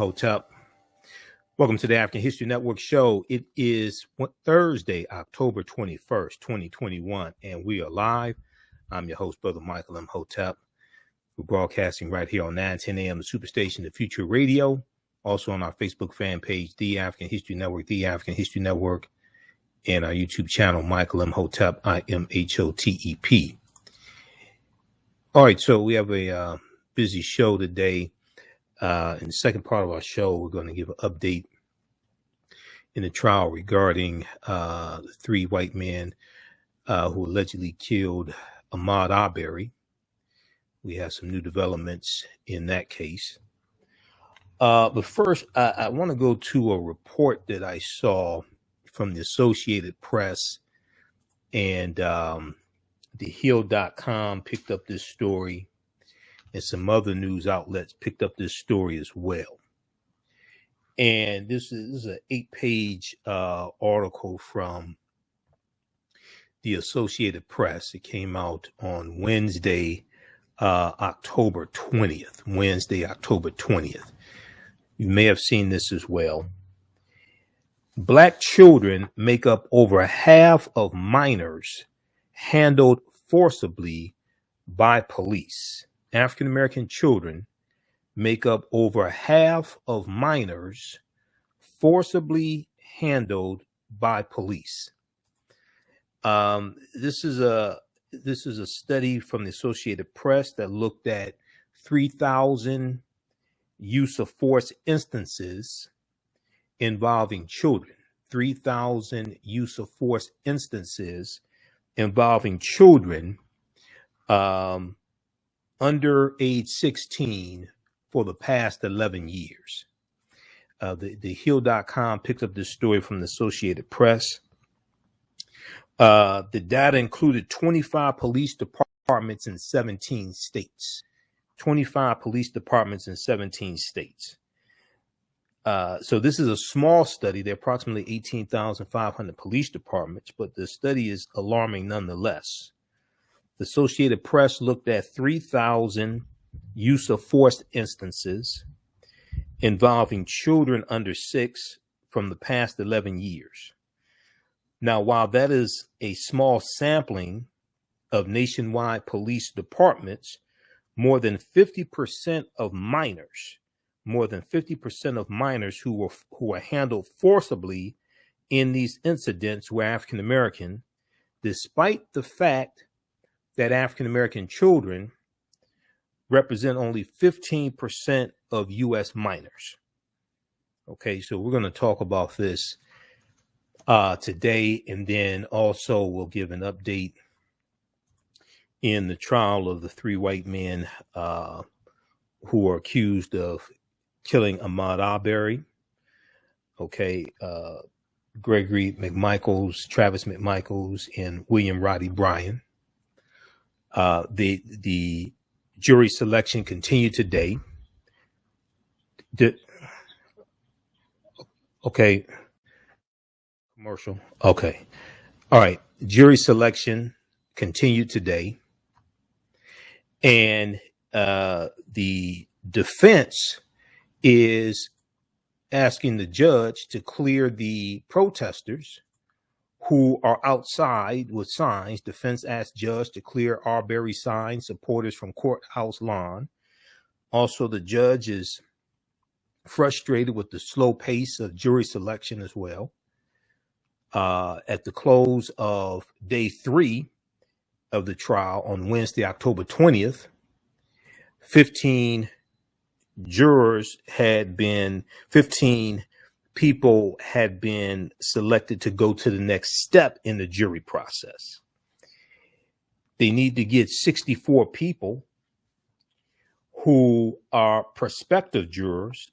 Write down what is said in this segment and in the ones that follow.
Imhotep. Welcome to the African History Network show. It is Thursday, October 21st, 2021, and we are live. I'm your host, Brother Michael Imhotep. We're broadcasting right here on 910 a.m. the Superstation, the Future Radio. Also on our Facebook fan page, The African History Network, The African History Network, and our YouTube channel, Michael Imhotep, Imhotep. All right, so we have a busy show today. In the second part of our show, we're going to give an update in the trial regarding the three white men who allegedly killed Ahmaud Arbery. We have some new developments in that case. But first, I want to go to a report that I saw from the Associated Press, and TheHill.com picked up this story, and some other news outlets picked up this story as well. And this is an 8-page article from the Associated Press. It came out on Wednesday, October 20th. You may have seen this as well. Black children make up over half of minors handled forcibly by police. African-American children make up over half of minors forcibly handled by police. This is a study from the Associated Press that looked at 3,000 use of force instances involving children. 3,000 use of force instances involving children under age 16 for the past 11 years. The Hill.com picked up this story from the Associated Press. The data included 25 police departments in 17 states. 25 police departments in 17 states. So this is a small study. There are approximately 18,500 police departments, but the study is alarming nonetheless. The Associated Press looked at 3,000 use of force instances involving children under 6 from the past 11 years. Now, while that is a small sampling of nationwide police departments, more than 50% of minors who were handled forcibly in these incidents were African American, despite the fact that African-American children represent only 15% of U.S. minors. Okay, so we're going to talk about this today, and then also we'll give an update in the trial of the three white men who are accused of killing Ahmaud Arbery. Okay, Gregory McMichaels, Travis McMichaels, and William Roddy Bryan. The jury selection continued today. Okay. Commercial. Okay. All right. Jury selection continued today. And the defense is asking the judge to clear the protesters who are outside with signs. Defense asked judge to clear Arbery signs, supporters from courthouse lawn. Also, the judge is frustrated with the slow pace of jury selection as well. At the close of day 3 of the trial on Wednesday, October 20th, 15 people had been selected to go to the next step in the jury process. They need to get 64 people who are prospective jurors,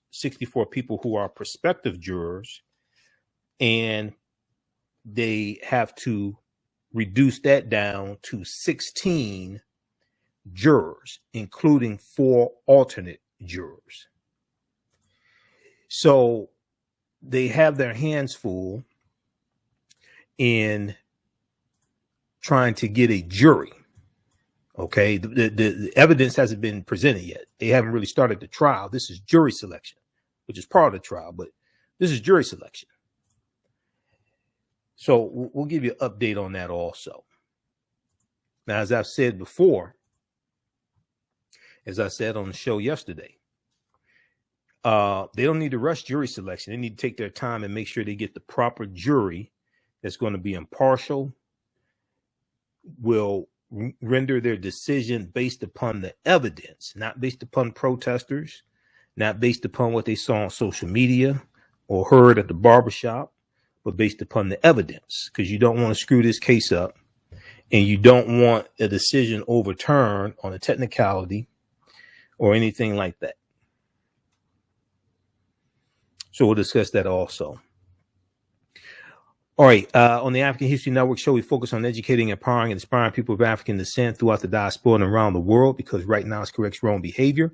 and they have to reduce that down to 16 jurors, including 4 alternate jurors. So they have their hands full in trying to get a jury. Okay, the evidence hasn't been presented yet. They haven't really started the trial. This is jury selection. which is part of the trial, but this is jury selection. So we'll give you an update on that also. Now, as I've said before, as I said on the show yesterday, they don't need to rush jury selection. They need to take their time and make sure they get the proper jury that's going to be impartial, will render their decision based upon the evidence, not based upon protesters, not based upon what they saw on social media or heard at the barbershop, but based upon the evidence, because you don't want to screw this case up and you don't want a decision overturned on a technicality or anything like that. So we'll discuss that also. All right. On the African History Network show, we focus on educating, empowering, and inspiring people of African descent throughout the diaspora and around the world, because right now it's corrects wrong behavior.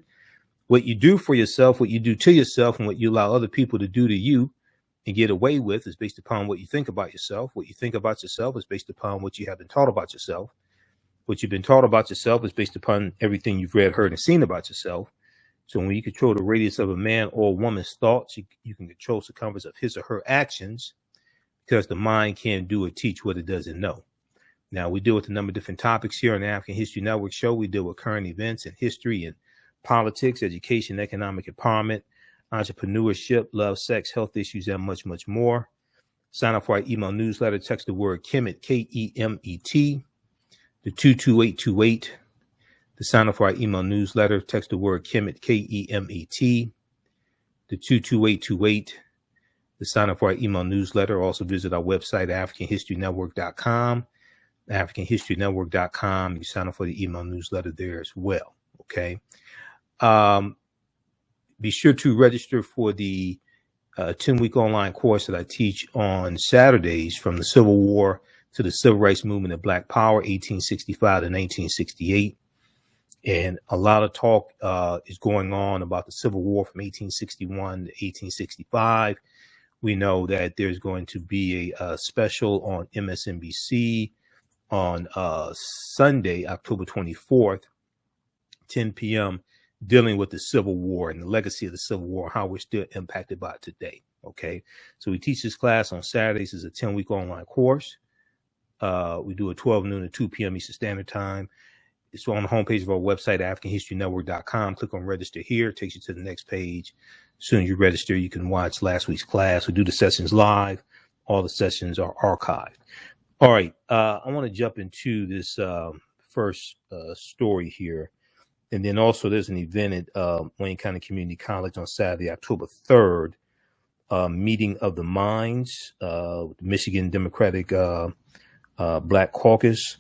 What you do for yourself, what you do to yourself, and what you allow other people to do to you and get away with is based upon what you think about yourself. What you think about yourself is based upon what you have been taught about yourself. What you've been taught about yourself is based upon everything you've read, heard, and seen about yourself. So when you control the radius of a man or woman's thoughts, you can control the circumference of his or her actions, because the mind can't do or teach what it doesn't know. Now, we deal with a number of different topics here on the African History Network show. We deal with current events and history and politics, education, economic empowerment, entrepreneurship, love, sex, health issues, and much, much more. Sign up for our email newsletter. Text the word Kemet, K-E-M-E-T, to 22828. To sign up for our email newsletter, text the word Kemet, K-E-M-E-T, to 22828. To sign up for our email newsletter, also visit our website, AfricanHistoryNetwork.com, AfricanHistoryNetwork.com. You sign up for the email newsletter there as well. Okay. Be sure to register for the 10-week online course that I teach on Saturdays, from the Civil War to the Civil Rights Movement and Black Power, 1865 to 1968. And a lot of talk is going on about the Civil War from 1861 to 1865. We know that there's going to be a special on MSNBC on Sunday, October 24th, 10 p.m., dealing with the Civil War and the legacy of the Civil War, how we're still impacted by it today. Okay. So we teach this class on Saturdays. It's a 10-week online course. We do it 12 noon to 2 p.m. Eastern Standard Time. It's on the homepage of our website, AfricanHistoryNetwork.com. Click on register here. It takes you to the next page. As soon as you register, you can watch last week's class. We do the sessions live. All the sessions are archived. All right. I want to jump into this first story here. And then also there's an event at Wayne County Community College on Saturday, October 3rd, meeting of the minds, with the Michigan Democratic Black Caucus.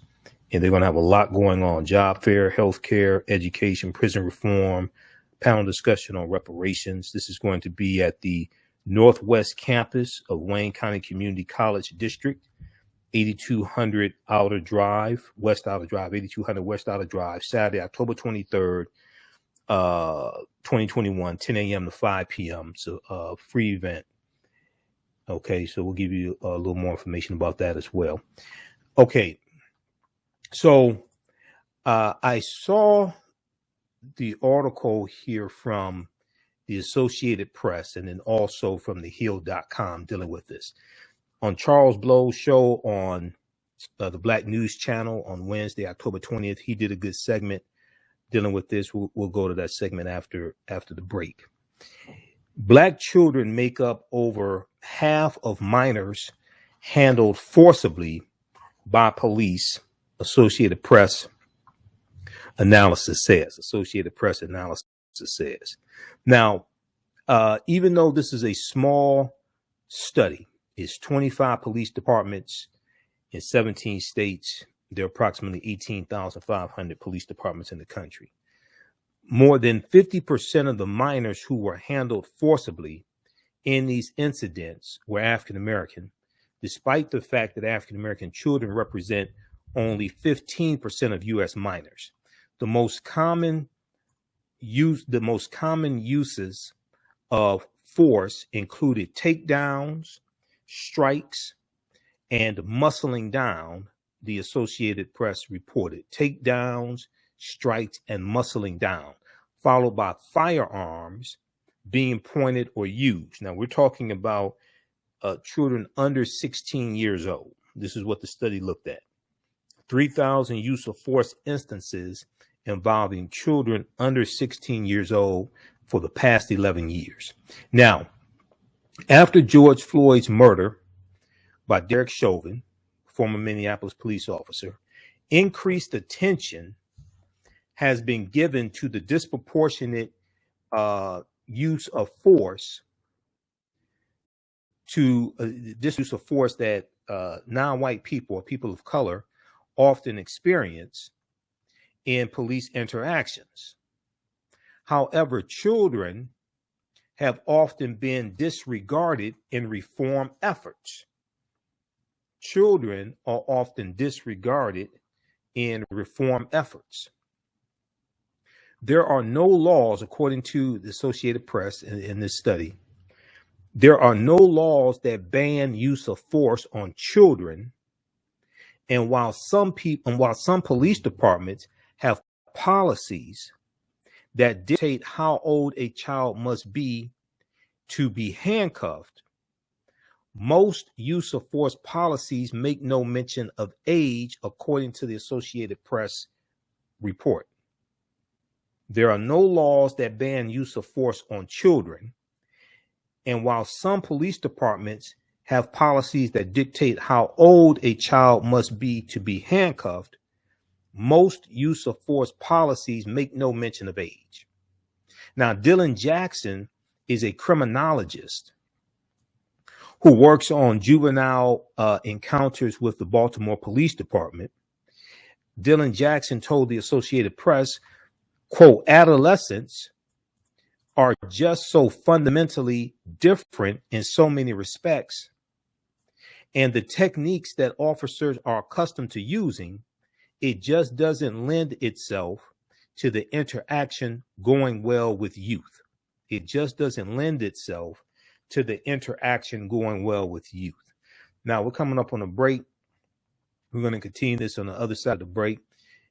And they're going to have a lot going on: job fair, healthcare, education, prison reform, panel discussion on reparations. This is going to be at the Northwest Campus of Wayne County Community College District, 8200 Outer Drive, West Outer Drive, 8200 West Outer Drive, Saturday, October 23rd, 2021, 10 a.m. to 5 p.m. So free event. Okay, so we'll give you a little more information about that as well. Okay, so I saw the article here from the Associated Press and then also from thehill.com dealing with this. On Charles Blow's show on the Black News Channel on Wednesday, October 20th, he did a good segment dealing with this. We'll go to that segment after the break. Black children make up over half of minors handled forcibly by police, Associated Press analysis says. Associated Press analysis says. Now, even though this is a small study, it's 25 police departments in 17 states. There are approximately 18,500 police departments in the country. More than 50% of the minors who were handled forcibly in these incidents were African American, despite the fact that African American children represent only 15% of U.S. minors. The most common uses of force included takedowns, strikes, and muscling down, the Associated Press reported. Takedowns, strikes, and muscling down, followed by firearms, being pointed or used. Now, we're talking about children under 16 years old. This is what the study looked at. 3,000 use of force instances involving children under 16 years old for the past 11 years. Now, after George Floyd's murder by Derek Chauvin, former Minneapolis police officer, increased attention has been given to the disproportionate use of force this use of force that non-white people or people of color often experience in police interactions. However, children have often been disregarded in reform efforts. Children are often disregarded in reform efforts. There are no laws, according to the Associated Press in this study, there are no laws that ban use of force on children. And while some police departments have policies that dictate how old a child must be to be handcuffed, most use of force policies make no mention of age, according to the Associated Press report. There are no laws that ban use of force on children. And while some police departments have policies that dictate how old a child must be to be handcuffed, most use of force policies make no mention of age. Now, Dylan Jackson is a criminologist who works on juvenile encounters with the Baltimore Police Department. Dylan Jackson told the Associated Press, quote, "Adolescents are just so fundamentally different in so many respects, and the techniques that officers are accustomed to using, it just doesn't lend itself to the interaction going well with youth. It just doesn't lend itself to the interaction going well with youth." Now, we're coming up on a break. We're going to continue this on the other side of the break.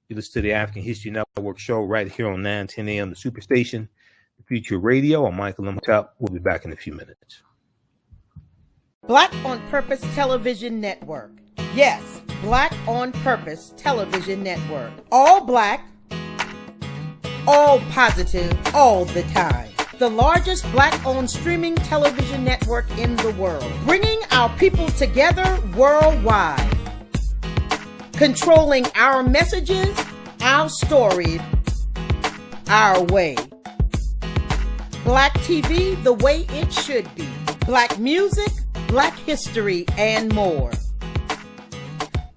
You listen to the African History Network show right here on 910 a.m. The Superstation, the Future Radio. I'm Michael Imhotep. We'll be back in a few minutes. Black on Purpose Television Network. Yes, Black on Purpose Television Network. All black, all positive, all the time. The largest black-owned streaming television network in the world. Bringing our people together worldwide. Controlling our messages, our stories, our way. Black TV the way it should be. Black music, Black history, and more.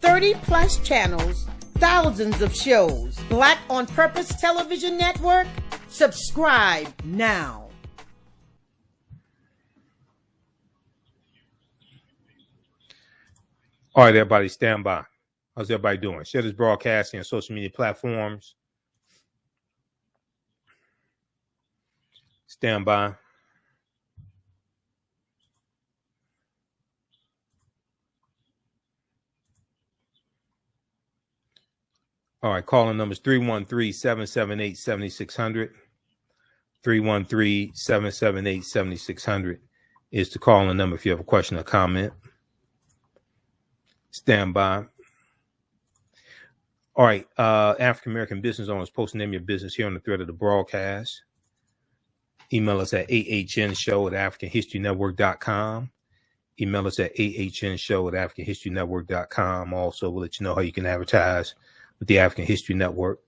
30 plus channels, thousands of shows. Black on Purpose Television Network. Subscribe now. All right, everybody, stand by. How's everybody doing? Share this broadcasting on social media platforms. Stand by. All right, calling numbers 313-778-7600. 313-778-7600 is the calling number if you have a question or comment. Stand by. All right, African American business owners, post name your business here on the thread of the broadcast. Email us at AHNshow@AfricanHistoryNetwork.com. Email us at AHNshow@AfricanHistoryNetwork.com. Also, we'll let you know how you can advertise with the African History Network.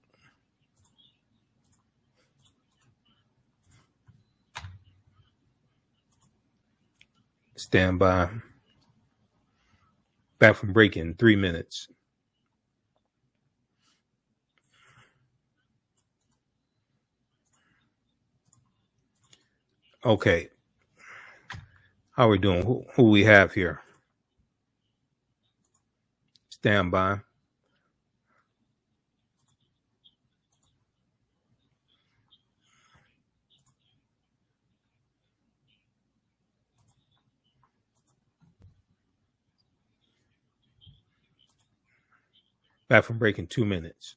Stand by. Back from break in 3 minutes. Okay. How are we doing? Who we have here? Stand by. Back from break in 2 minutes.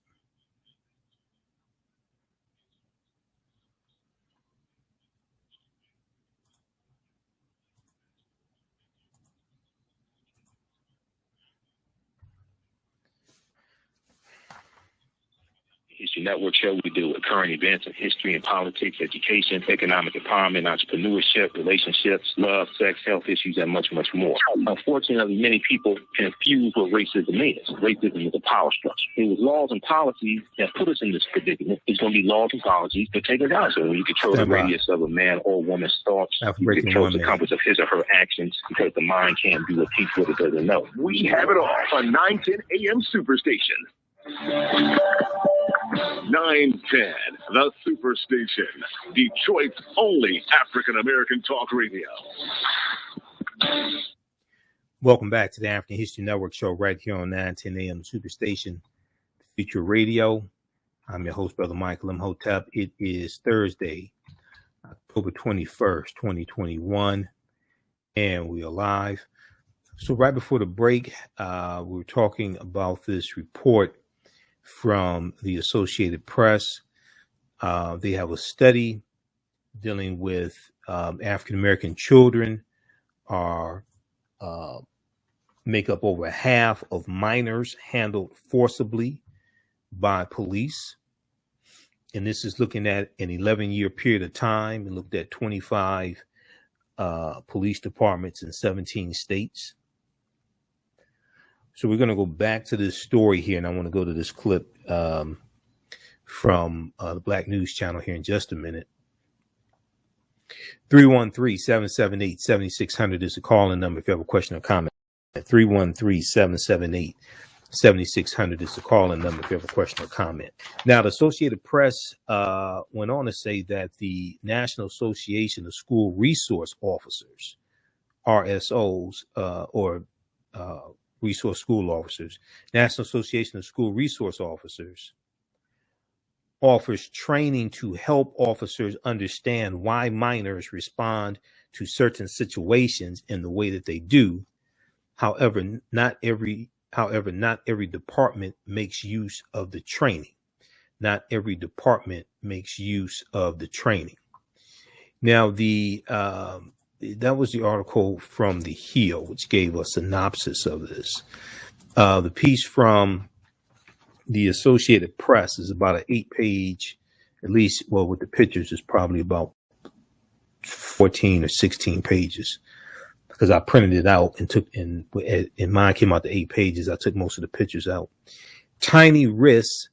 History Network show. We deal with current events in history and politics, education, economic empowerment, entrepreneurship, relationships, love, sex, health issues, and much, much more. Unfortunately, many people confuse what racism is. Racism is a power structure. It was laws and policies that put us in this predicament. It's going to be laws and policies that take us out. So when you control the radius of a man or woman's thoughts, you control the compass of his or her actions, because the mind can't do or teach what it doesn't know. We have it all on 910 AM Superstation. 910, the Superstation, Detroit's only African-American talk radio. Welcome back to the African History Network show right here on 910 AM Superstation, Future Radio. I'm your host, Brother Michael Imhotep. It is Thursday, October 21st, 2021, and we are live. So right before the break, we were talking about this report from the Associated Press. They have a study dealing with African-American children make up over half of minors handled forcibly by police. And this is looking at an 11-year period of time. It looked at 25 police departments in 17 states. So we're going to go back to this story here, and I want to go to this clip from the Black News Channel here in just a minute. 313-778-7600 is the call-in number if you have a question or comment. 313-778-7600 is the call-in number if you have a question or comment. Now, the Associated Press went on to say that the National Association of School Resource Officers, RSOs, Resource School Officers, National Association of School Resource Officers, offers training to help officers understand why minors respond to certain situations in the way that they do. However, not every department makes use of the training. Not every department makes use of the training. Now, that was the article from The Hill, which gave a synopsis of this. The piece from the Associated Press is about an 8-page, at least, well, with the pictures, is probably about 14 or 16 pages, because I printed it out and mine came out to 8 pages. I took most of the pictures out. Tiny wrists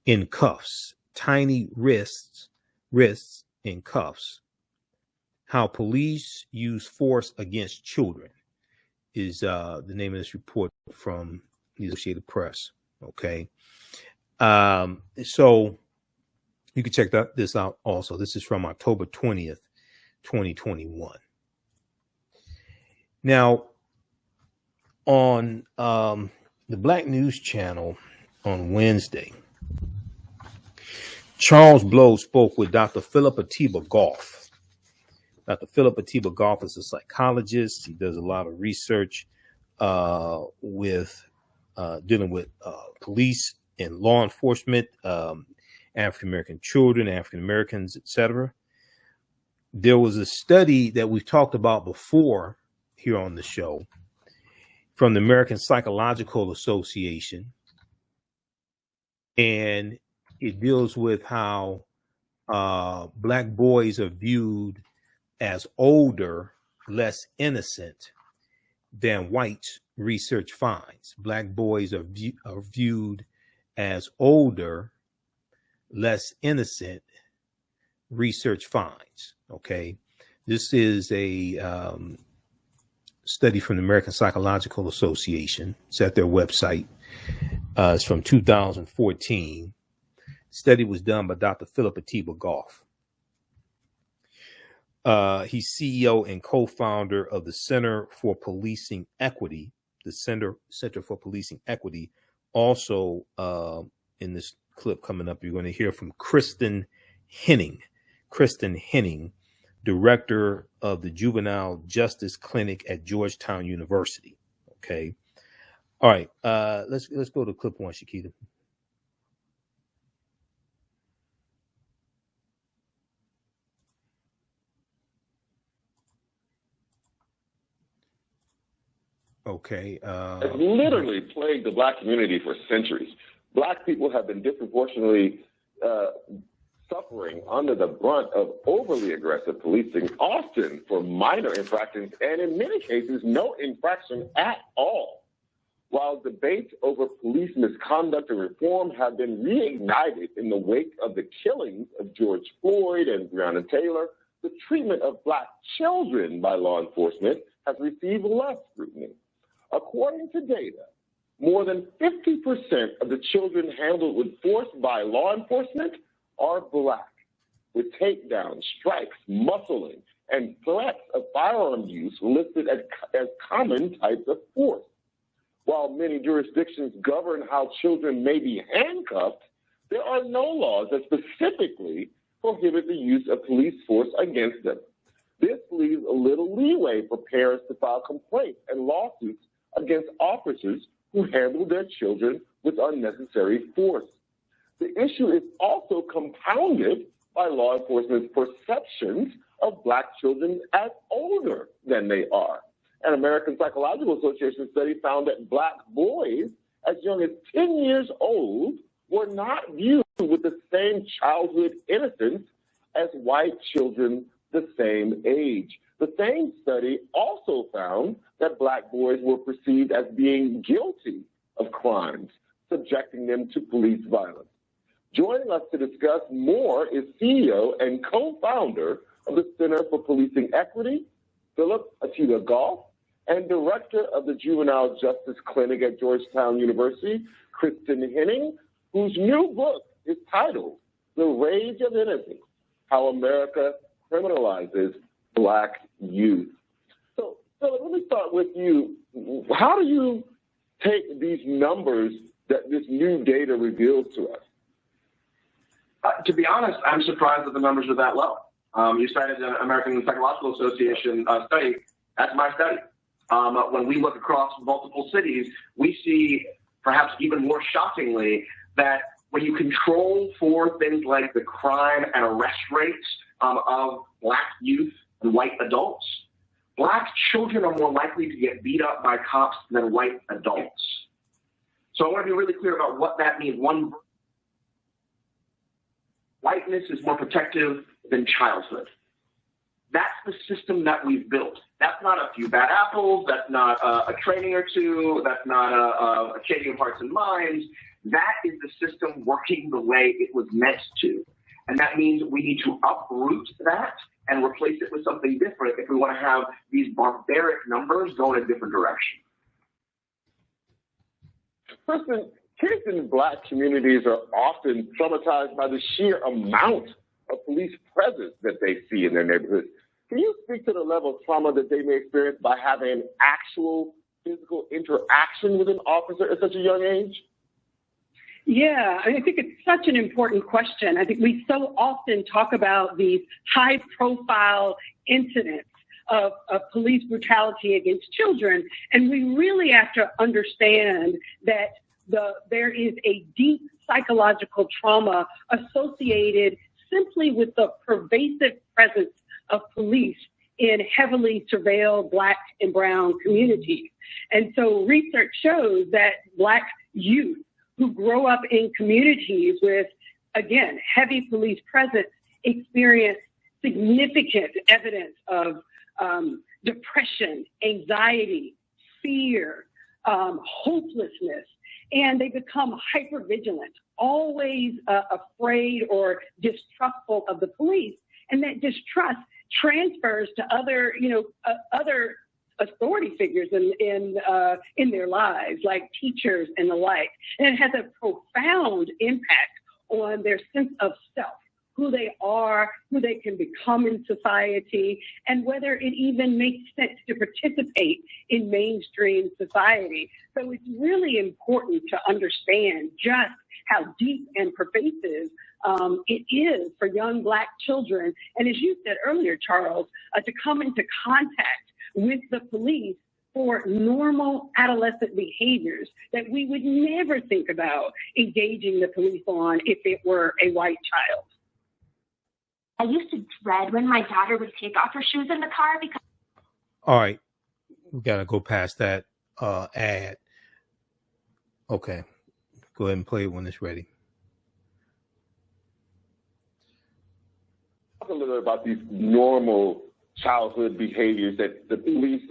in cuffs. Tiny wrists in cuffs. How police use force against children is the name of this report from the Associated Press. Okay. So you can check this out also. This is from October 20th, 2021. Now, on the Black News Channel on Wednesday, Charles Blow spoke with Dr. Philip Atiba Goff. Dr. Philip Atiba Goff is a psychologist. He does a lot of research with dealing with police and law enforcement, African-American children, African-Americans, etc. There was a study that we've talked about before here on the show from the American Psychological Association, and it deals with how Black boys are viewed as older, less innocent than whites. Research finds Black boys are viewed as older, less innocent. Research finds. Okay, this is a study from the American Psychological Association. It's at their website. It's from 2014. Study was done by Dr. Philip Atiba Goff. He's CEO and co-founder of the Center for Policing Equity, the Center for Policing Equity. Also, in this clip coming up, you're going to hear from Kristen Henning, director of the Juvenile Justice Clinic at Georgetown University. Okay. All right. Let's go to clip one, Shakita. Okay. It's literally plagued the Black community for centuries. Black people have been disproportionately suffering under the brunt of overly aggressive policing, often for minor infractions, and in many cases, no infraction at all. While debates over police misconduct and reform have been reignited in the wake of the killings of George Floyd and Breonna Taylor, the treatment of Black children by law enforcement has received less scrutiny. According to data, more than 50% of the children handled with force by law enforcement are Black, with takedowns, strikes, muscling, and threats of firearm use listed as common types of force. While many jurisdictions govern how children may be handcuffed, there are no laws that specifically prohibit the use of police force against them. This leaves a little leeway for parents to file complaints and lawsuits against officers who handle their children with unnecessary force. The issue is also compounded by law enforcement's perceptions of Black children as older than they are. An American Psychological Association study found that Black boys as young as 10 years old were not viewed with the same childhood innocence as white children the same age. The same study also found that Black boys were perceived as being guilty of crimes, subjecting them to police violence. Joining us to discuss more is CEO and co-founder of the Center for Policing Equity, Philip Atila Goff, and director of the Juvenile Justice Clinic at Georgetown University, Kristen Henning, whose new book is titled The Rage of Innocence: How America Criminalizes Black Youth. So, Philip, let me start with you. How do you take these numbers that this new data reveals to us? To be honest, I'm surprised that the numbers are that low. You cited the American Psychological Association study. That's my study. When we look across multiple cities, we see, perhaps even more shockingly, that when you control for things like the crime and arrest rates of Black youth and white adults, Black children are more likely to get beat up by cops than white adults. So I want to be really clear about what that means. One, whiteness is more protective than childhood. That's the system that we've built. That's not a few bad apples. That's not a training or two. That's not a changing of hearts and minds. That is the system working the way it was meant to. And that means we need to uproot that and replace it with something different if we want to have these barbaric numbers go in a different direction. Kristen, kids in Black communities are often traumatized by the sheer amount of police presence that they see in their neighborhoods. Can you speak to the level of trauma that they may experience by having an actual physical interaction with an officer at such a young age? Yeah, I think it's such an important question. I think we so often talk about these high-profile incidents of police brutality against children, and we really have to understand that there is a deep psychological trauma associated simply with the pervasive presence of police in heavily surveilled Black and brown communities. And so research shows that Black youth who grow up in communities with, again, heavy police presence experience significant evidence of depression, anxiety, fear, hopelessness, and they become hypervigilant, always afraid or distrustful of the police. And that distrust transfers to other authority figures in their lives, like teachers and the like. And it has a profound impact on their sense of self, who they are, who they can become in society, and whether it even makes sense to participate in mainstream society. So it's really important to understand just how deep and pervasive it is for young Black children. And as you said earlier, Charles, to come into contact with the police for normal adolescent behaviors that we would never think about engaging the police on if it were a white child. I used to dread when my daughter would take off her shoes in the car because... All right. We got to go past that ad. Okay. Go ahead and play it when it's ready. Talk a little bit about these normal childhood behaviors that the police,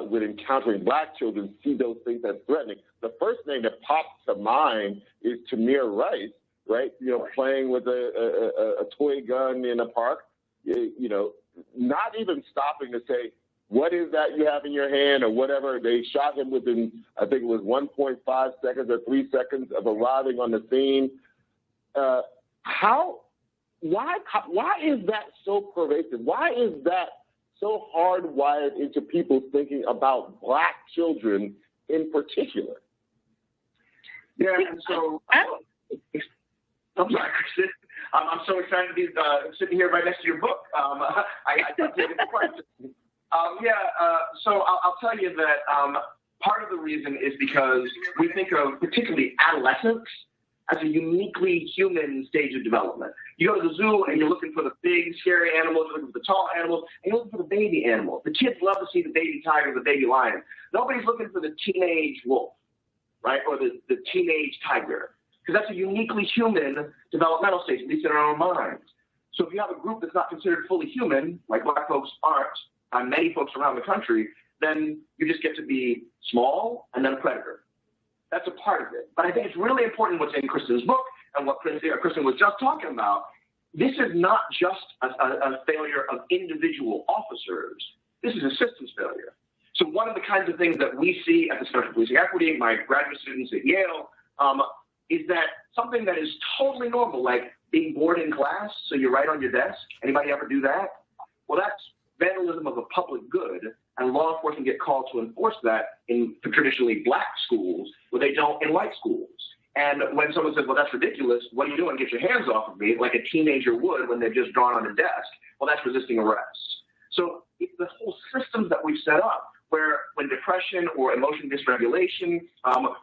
when encountering black children, see those things as threatening. The first name that pops to mind is Tamir Rice, right? You know, playing with a toy gun in a park, you know, not even stopping to say, what is that you have in your hand or whatever. They shot him within, I think it was 1.5 seconds or 3 seconds of arriving on the scene. Why is that so pervasive? Why is that so hardwired into people's thinking about black children in particular? Yeah, and so I'm sorry, Kristen. I'm so excited to be sitting here right next to your book. I can't get the question. So I'll tell you that part of the reason is because we think of particularly adolescence as a uniquely human stage of development. You go to the zoo and you're looking for the big, scary animals, you're looking for the tall animals, and you're looking for the baby animals. The kids love to see the baby tiger, the baby lion. Nobody's looking for the teenage wolf, right, or the teenage tiger, because that's a uniquely human developmental stage, at least in our own minds. So if you have a group that's not considered fully human, like black folks aren't, and many folks around the country, then you just get to be small and then a predator. That's a part of it. But I think it's really important what's in Kristen's book and what Kristen was just talking about. This is not just a failure of individual officers. This is a systems failure. So one of the kinds of things that we see at the Center for Policing Equity, my graduate students at Yale, is that something that is totally normal, like being bored in class, so you write on your desk. Anybody ever do that? Well, that's vandalism of a public good, and law enforcement get called to enforce that in traditionally black schools where they don't in white schools. And when someone says, well, that's ridiculous, what are you doing? Get your hands off of me, like a teenager would when they've just drawn on a desk. Well, that's resisting arrest. So it's the whole systems that we've set up where when depression or emotion dysregulation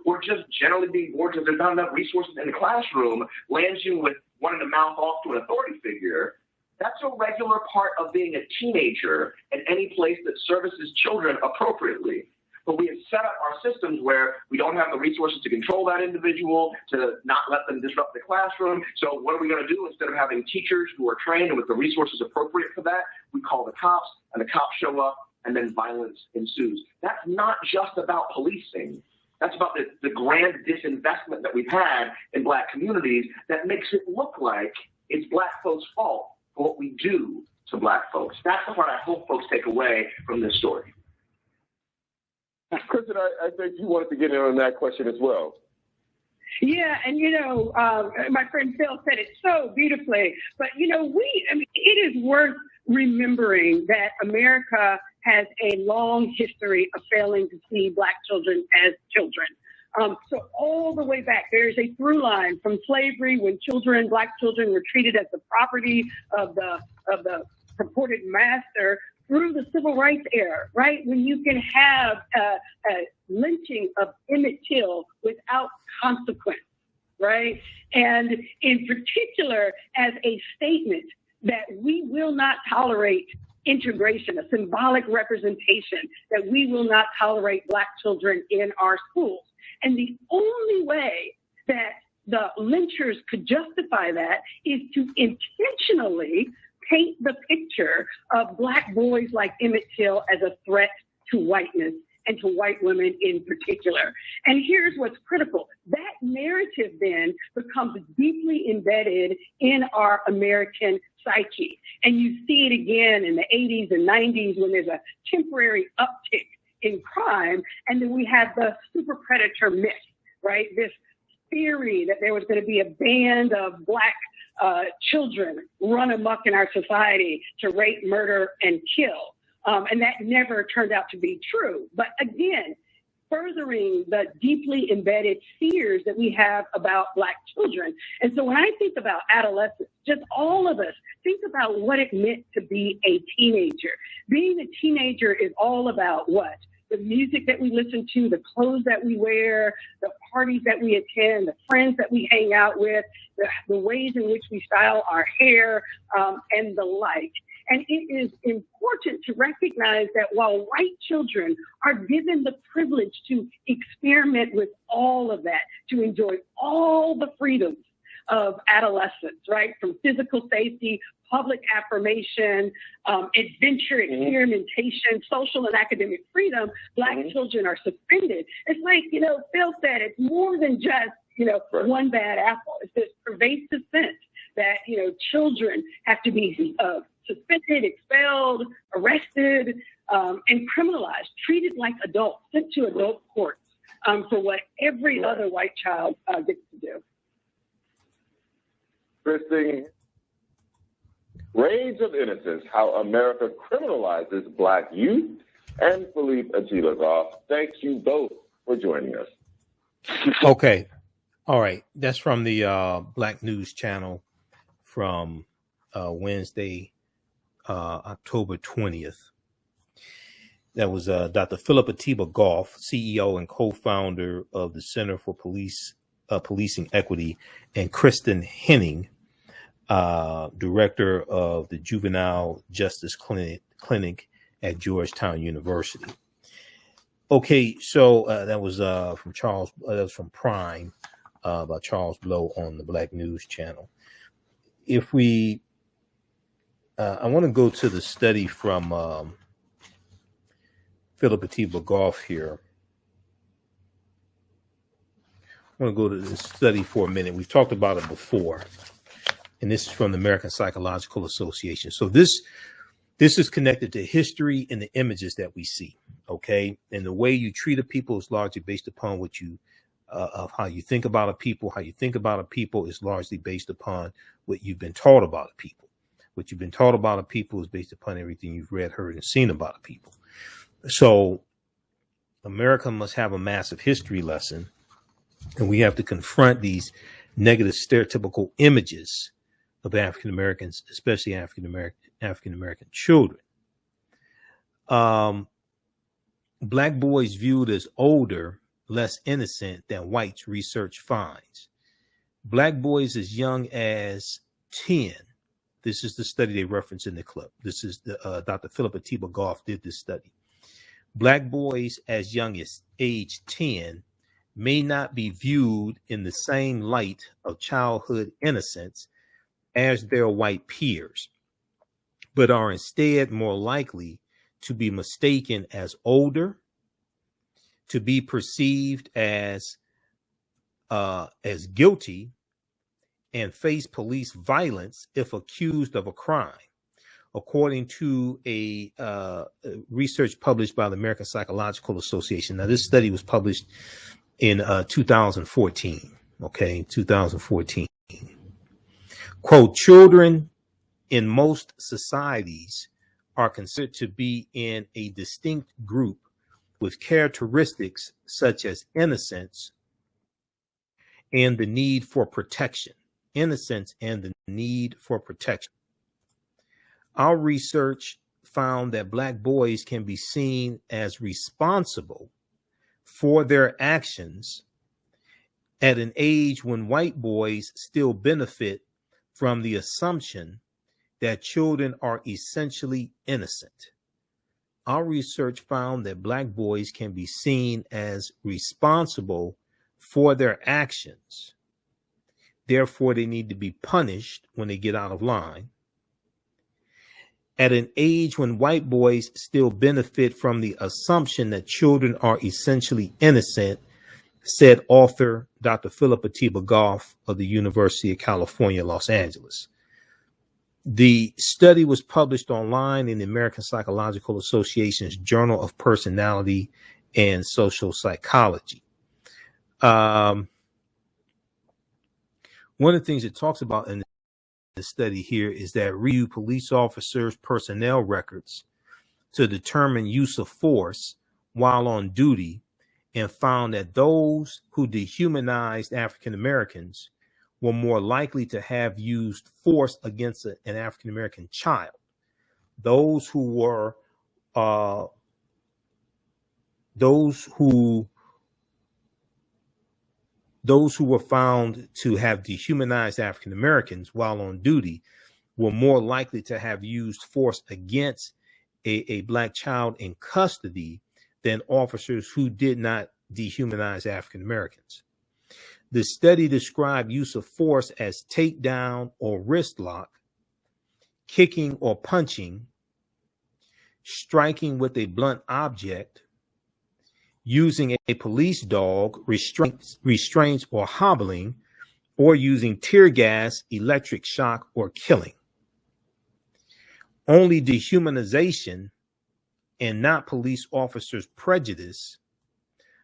or just generally being bored because there's not enough resources in the classroom lands you with wanting to mouth off to an authority figure. That's a regular part of being a teenager in any place that services children appropriately. But we have set up our systems where we don't have the resources to control that individual, to not let them disrupt the classroom. So what are we going to do? Instead of having teachers who are trained and with the resources appropriate for that, we call the cops, and the cops show up, and then violence ensues. That's not just about policing. That's about the grand disinvestment that we've had in black communities that makes it look like it's black folks' fault for what we do to black folks. That's the part I hope folks take away from this story. Kristen, I think you wanted to get in on that question as well. Yeah, and my friend Phil said it so beautifully. But it is worth remembering that America has a long history of failing to see black children as children. So all the way back, there's a through line from slavery when black children were treated as the property of the purported master, through the civil rights era, right? When you can have a lynching of Emmett Till without consequence, right? And in particular, as a statement that we will not tolerate integration, a symbolic representation that we will not tolerate black children in our schools. And the only way that the lynchers could justify that is to intentionally paint the picture of black boys like Emmett Till as a threat to whiteness and to white women in particular. And here's what's critical. That narrative then becomes deeply embedded in our American psyche. And you see it again in the 80s and 90s when there's a temporary uptick in crime. And then we have the super predator myth, right? This theory that there was going to be a band of black children run amok in our society to rape, murder, and kill. And that never turned out to be true. But again, furthering the deeply embedded fears that we have about black children. And so when I think about adolescence, just all of us, think about what it meant to be a teenager. Being a teenager is all about what? The music that we listen to, the clothes that we wear, the parties that we attend, the friends that we hang out with, the ways in which we style our hair, and the like. And it is important to recognize that while white children are given the privilege to experiment with all of that, to enjoy all the freedoms of adolescence, right? From physical safety, public affirmation, adventure, experimentation, social and academic freedom, Black children are suspended. It's like, Phil said, it's more than just, one bad apple. It's this pervasive sense that, children have to be suspended, expelled, arrested, and criminalized, treated like adults, sent to adult courts for what every other white child gets to do. Interesting. Rage of Innocence, How America Criminalizes Black Youth, and Philippe Achilagov. Thank you both for joining us. Okay. All right. That's from the Black News Channel from Wednesday, October 20th. That was Dr. Philip Atiba-Goff, CEO and co-founder of the Center for Policing Equity, and Kristen Henning, director of the Juvenile Justice Clinic at Georgetown University. Okay, so that was from Prime by Charles Blow on the Black News Channel. If we, I want to go to the study from Philip Atiba-Goff here. I want to go to this study for a minute. We've talked about it before, and this is from the American Psychological Association. So this is connected to history and the images that we see, okay? And the way you treat a people is largely based upon what you, of how you think about a people. How you think about a people is largely based upon what you've been taught about a people. What you've been taught about a people is based upon everything you've read, heard, and seen about a people. So America must have a massive history lesson, and we have to confront these negative stereotypical images of African Americans, especially African American children. Black boys viewed as older, less innocent than whites, research finds. Black boys as young as 10. This is the study they reference in the clip. This is Dr. Philip Atiba-Goff did this study. Black boys as young as age 10 may not be viewed in the same light of childhood innocence as their white peers, but are instead more likely to be mistaken as older, to be perceived as guilty, and face police violence if accused of a crime, according to a research published by the American Psychological Association. Now, this study was published in 2014, okay, 2014. Quote, children in most societies are considered to be in a distinct group with characteristics such as innocence and the need for protection. Innocence and the need for protection. Our research found that Black boys can be seen as responsible for their actions at an age when white boys still benefit from the assumption that children are essentially innocent. Our research found that Black boys can be seen as responsible for their actions. Therefore, they need to be punished when they get out of line. At an age when white boys still benefit from the assumption that children are essentially innocent, said author Dr. Philip Atiba-Goff of the University of California, Los Angeles. The study was published online in the American Psychological Association's Journal of Personality and Social Psychology. One of the things it talks about in the study here is that review police officers' personnel records to determine use of force while on duty, and found that those who dehumanized African Americans were more likely to have used force against an African American child. Those who were found to have dehumanized African Americans while on duty were more likely to have used force against a black child in custody than officers who did not dehumanize African Americans. The study described use of force as takedown or wrist lock, kicking or punching, striking with a blunt object, using a police dog, restraints or hobbling, or using tear gas, electric shock, or killing. Only dehumanization and not police officers' prejudice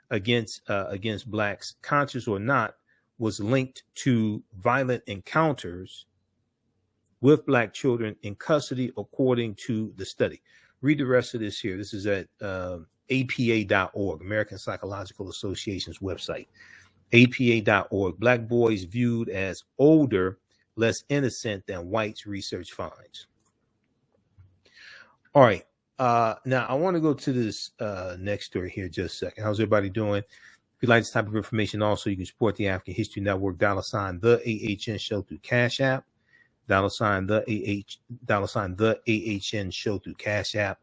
against blacks, conscious or not, was linked to violent encounters with black children in custody, according to the study. Read the rest of this here. This is at APA.org, American Psychological Association's website. APA.org. Black boys viewed as older, less innocent than whites, research finds. All right. Now, I want to go to this next story here just a second. How's everybody doing? If you like this type of information, also, you can support the African History Network, $, the AHN Show through Cash App, $, the AHN Show through Cash App,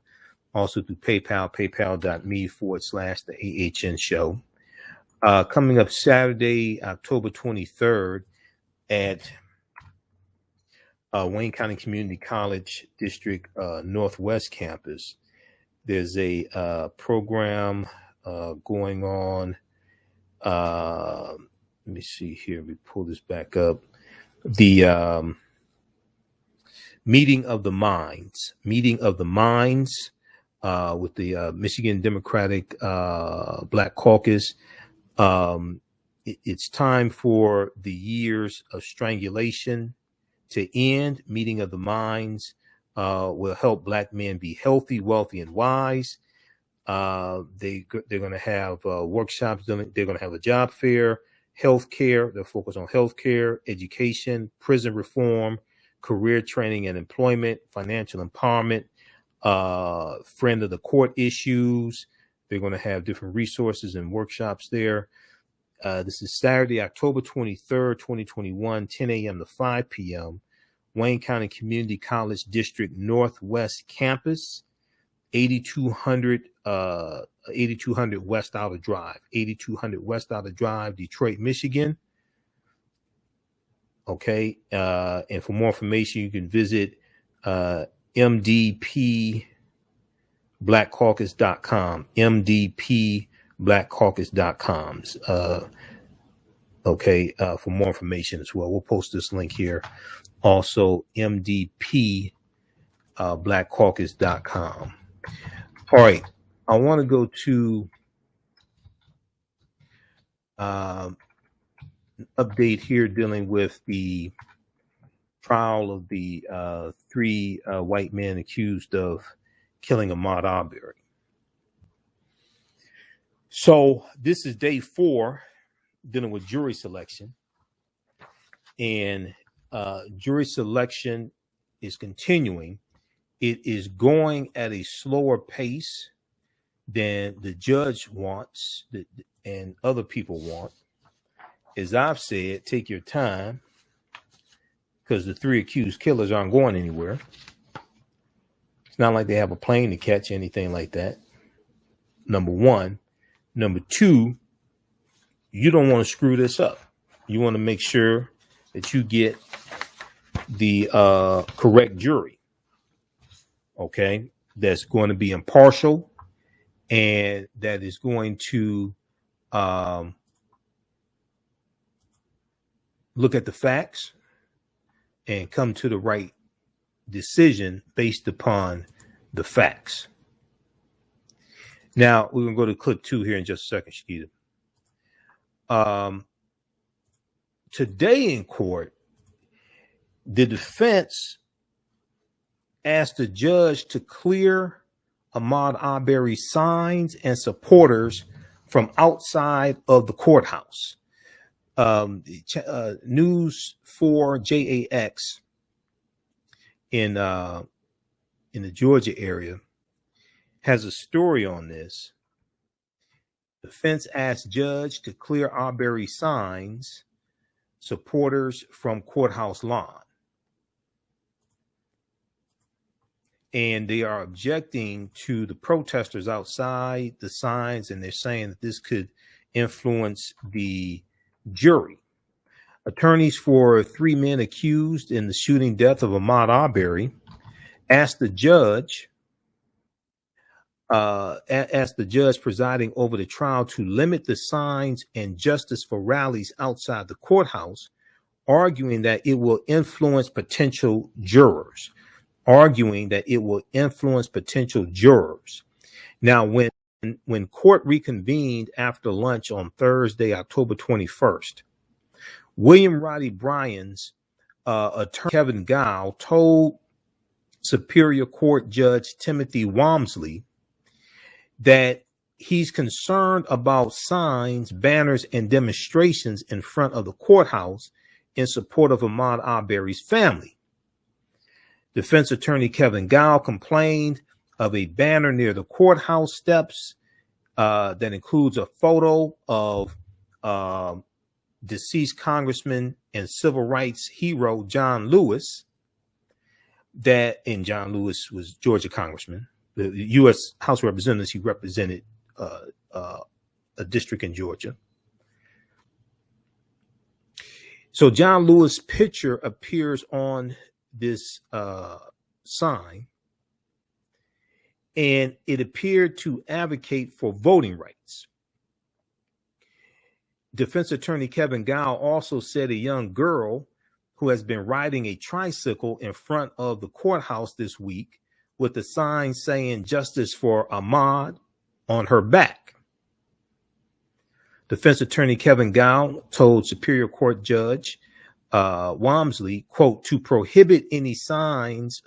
also through PayPal, paypal.me/the AHN Show. Coming up Saturday, October 23rd at Wayne County Community College District Northwest Campus, there's a program going on. Let me see here. Let me pull this back up. The Meeting of the Minds with the Michigan Democratic Black Caucus. It's time for the years of strangulation to end. Meeting of the Minds will help black men be healthy, wealthy, and wise. They're going to have workshops. They're going to have a job fair, healthcare. They'll focus on healthcare, education, prison reform, career training and employment, financial empowerment, friend of the court issues. They're going to have different resources and workshops there. This is Saturday, October 23rd, 2021, 10 a.m. to 5 p.m. Wayne County Community College District Northwest Campus, 8200 West Outer Drive, 8200 West Outer Drive, Detroit, Michigan. Okay. And for more information, you can visit mdpblackcaucus.com, mdpblackcaucus.com. Okay. For more information as well. We'll post this link here. Also, mdpblackcaucus.com. All right. I want to go to update here dealing with the trial of the three white men accused of killing Ahmaud Arbery. So this is day 4 dealing with jury selection, and jury selection is continuing. It is going at a slower pace than the judge wants and other people want. As I've said, take your time, because the 3 accused killers aren't going anywhere. It's not like they have a plane to catch, anything like that. Number one. Number two, you don't want to screw this up. You want to make sure that you get the correct jury. Okay, that's going to be impartial and that is going to look at the facts and come to the right decision based upon the facts. Now, we're going to go to clip 2 here in just a second, Shakita. Today in court, the defense asked the judge to clear Ahmaud Arbery signs and supporters from outside of the courthouse. News 4 JAX in the Georgia area has a story on this. Defense asked judge to clear Arbery signs, supporters from courthouse lawn. and they are objecting to the protesters outside, the signs, and they're saying that this could influence the jury. Attorneys for 3 men accused in the shooting death of Ahmaud Arbery asked the judge presiding over the trial to limit the signs and justice for rallies outside the courthouse, arguing that it will influence potential jurors. Now, when court reconvened after lunch on Thursday, October 21st, William Roddy Bryan's attorney Kevin Gow told Superior Court Judge Timothy Walmsley that he's concerned about signs, banners, and demonstrations in front of the courthouse in support of Ahmaud Arbery's family. Defense attorney Kevin Gow complained of a banner near the courthouse steps that includes a photo of deceased Congressman and civil rights hero John Lewis. John Lewis was Georgia Congressman, the U.S. House of Representatives. He represented a district in Georgia. So John Lewis' picture appears on this sign, and it appeared to advocate for voting rights. Defense attorney Kevin Gow also said a young girl who has been riding a tricycle in front of the courthouse this week with a sign saying "Justice for Ahmaud" on her back. Defense attorney Kevin Gow told Superior Court Judge Walmsley, quote, to prohibit any signs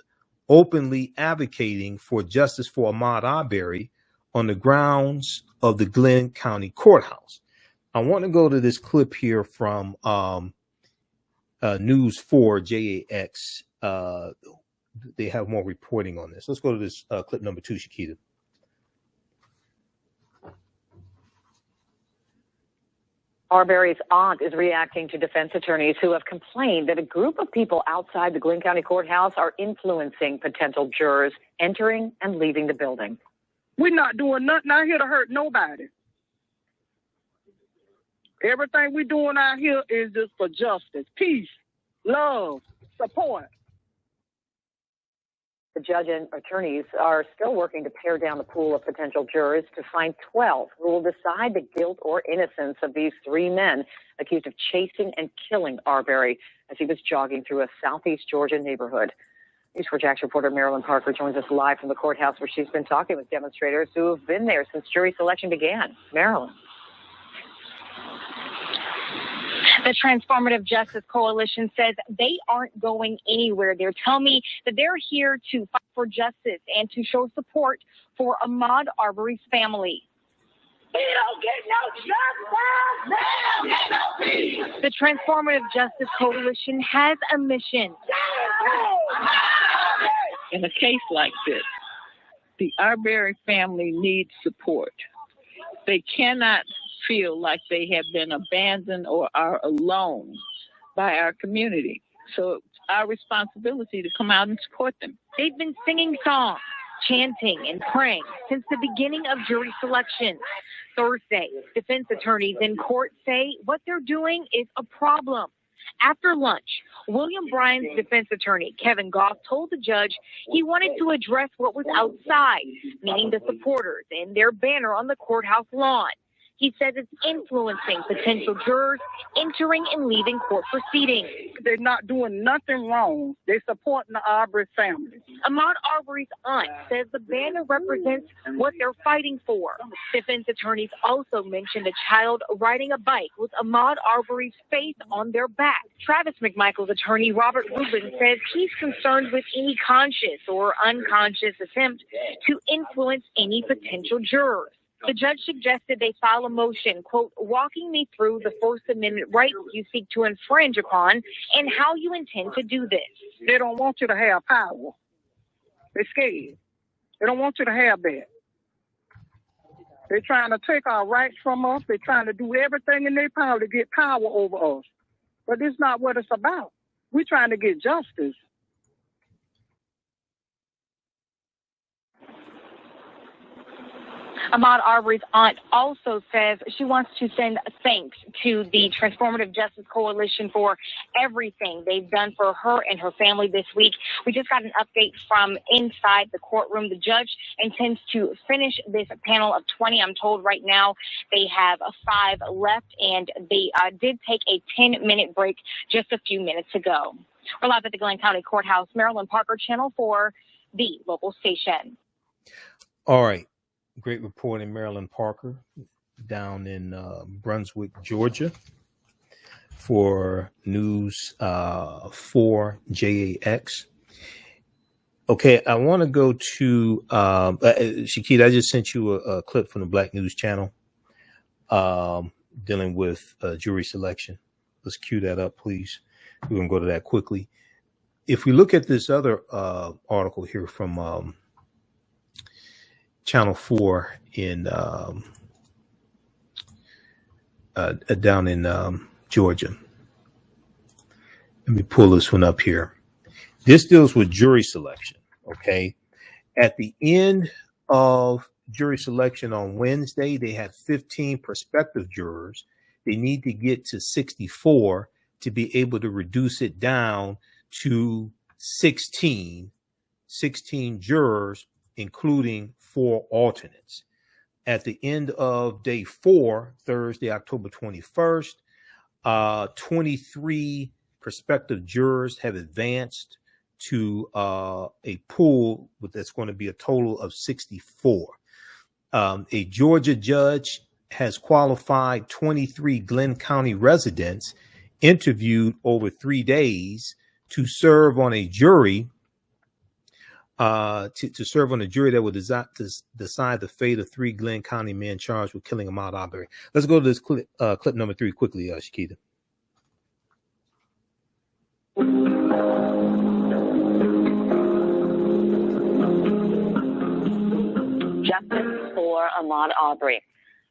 openly advocating for justice for Ahmaud Arbery on the grounds of the Glenn County Courthouse. I want to go to this clip here from News 4 JAX. They have more reporting on this. Let's go to this clip number 2, Shakita. Arbery's aunt is reacting to defense attorneys who have complained that a group of people outside the Glenn County Courthouse are influencing potential jurors entering and leaving the building. We're not doing nothing out here to hurt nobody. Everything we're doing out here is just for justice, peace, love, support. The judge and attorneys are still working to pare down the pool of potential jurors to find 12 who will decide the guilt or innocence of these 3 men accused of chasing and killing Arbery as he was jogging through a southeast Georgia neighborhood. News 4 Jax reporter Marilyn Parker joins us live from the courthouse where she's been talking with demonstrators who have been there since jury selection began. Marilyn. The Transformative Justice Coalition says they aren't going anywhere. They're telling me that they're here to fight for justice and to show support for Ahmaud Arbery's family. We don't get no justice! The Transformative Justice Coalition has a mission. In a case like this, the Arbery family needs support. They cannot feel like they have been abandoned or are alone by our community. So it's our responsibility to come out and support them. They've been singing songs, chanting, and praying since the beginning of jury selection. Thursday, defense attorneys in court say what they're doing is a problem. After lunch, William Bryan's defense attorney, Kevin Goff, told the judge he wanted to address what was outside, meaning the supporters and their banner on the courthouse lawn. He says it's influencing potential jurors entering and leaving court proceedings. They're not doing nothing wrong. They're supporting the Arbery family. Ahmaud Arbery's aunt says the banner represents what they're fighting for. Defense attorneys also mentioned a child riding a bike with Ahmaud Arbery's face on their back. Travis McMichael's attorney, Robert Rubin, says he's concerned with any conscious or unconscious attempt to influence any potential jurors. The judge suggested they file a motion, quote, walking me through the First Amendment rights you seek to infringe upon and how you intend to do this. They don't want you to have power. They're scared. They don't want you to have that. They're trying to take our rights from us. They're trying to do everything in their power to get power over us. But this is not what it's about. We're trying to get justice. Ahmaud Arbery's aunt also says she wants to send thanks to the Transformative Justice Coalition for everything they've done for her and her family this week. We just got an update from inside the courtroom. The judge intends to finish this panel of 20. I'm told right now they have 5 left, and they did take a 10-minute break just a few minutes ago. We're live at the Glenn County Courthouse. Marilyn Parker, Channel 4, the local station. All right. Great reporting, Marilyn Parker, down in Brunswick, Georgia, for News 4 JAX. Okay, I want to go to Shakita. I just sent you a clip from the Black News Channel dealing with jury selection. Let's cue that up, please. We're going to go to that quickly. If we look at this other article here from Channel 4 in down in Georgia. Let me pull this one up here. This deals with jury selection, okay? At the end of jury selection on Wednesday, they had 15 prospective jurors. They need to get to 64 to be able to reduce it down to 16 jurors, including 4 alternates. At the end of day 4, Thursday, October 21st, 23 prospective jurors have advanced to a pool that's going to be a total of 64. A Georgia judge has qualified 23 Glenn County residents interviewed over 3 days to serve on a jury to serve on a jury that would decide the fate of 3 Glenn County men charged with killing Ahmaud Arbery. Let's go to this clip number 3 quickly, Shakita. Justice for Ahmaud Arbery.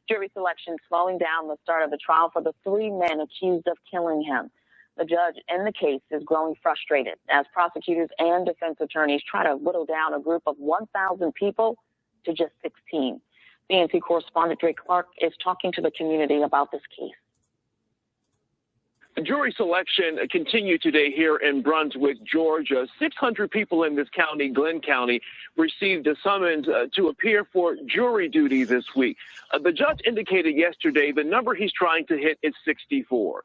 Jury selection slowing down the start of the trial for the 3 men accused of killing him. The judge in the case is growing frustrated as prosecutors and defense attorneys try to whittle down a group of 1,000 people to just 16. BNC correspondent Drake Clark is talking to the community about this case. Jury selection continued today here in Brunswick, Georgia. 600 people in this county, Glenn County, received a summons to appear for jury duty this week. The judge indicated yesterday the number he's trying to hit is 64.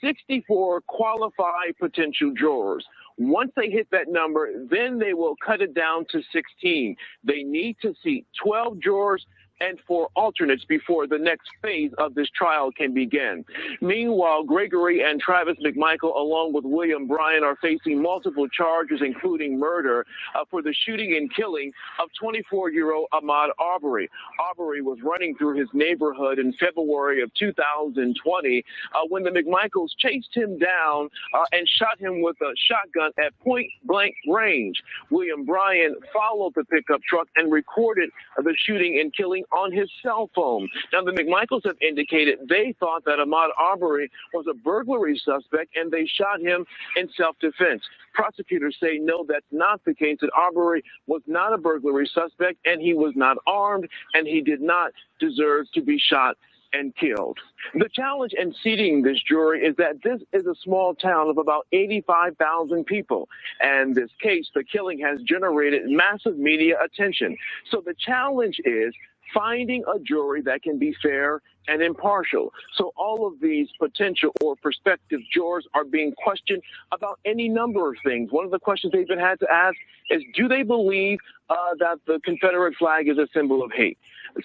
64 qualified potential jurors. Once they hit that number, then they will cut it down to 16. They need to seat 12 jurors and 4 alternates before the next phase of this trial can begin. Meanwhile, Gregory and Travis McMichael, along with William Bryan, are facing multiple charges, including murder, for the shooting and killing of 24-year-old Ahmaud Arbery. Arbery was running through his neighborhood in February of 2020 when the McMichaels chased him down and shot him with a shotgun at point-blank range. William Bryan followed the pickup truck and recorded the shooting and killing on his cell phone. Now, the McMichaels have indicated they thought that Ahmaud Arbery was a burglary suspect and they shot him in self-defense. Prosecutors say no, that's not the case, that Arbery was not a burglary suspect and he was not armed and he did not deserve to be shot and killed. The challenge in seating this jury is that this is a small town of about 85,000 people. And this case, the killing, has generated massive media attention. So the challenge is finding a jury that can be fair and impartial. So all of these potential or prospective jurors are being questioned about any number of things. One of the questions they've been had to ask is, do they believe that the Confederate flag is a symbol of hate?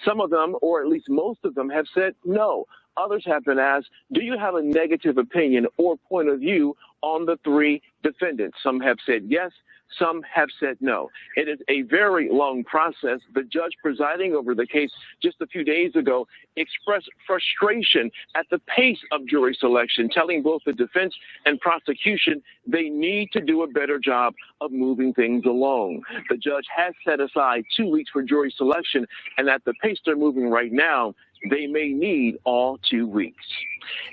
Some of them, or at least most of them, have said no. Others have been asked, do you have a negative opinion or point of view on the 3 defendants? Some have said yes. Some have said no. It is a very long process. The judge presiding over the case just a few days ago expressed frustration at the pace of jury selection, telling both the defense and prosecution they need to do a better job of moving things along. The judge has set aside 2 weeks for jury selection, and at the pace they're moving right now, they may need all 2 weeks.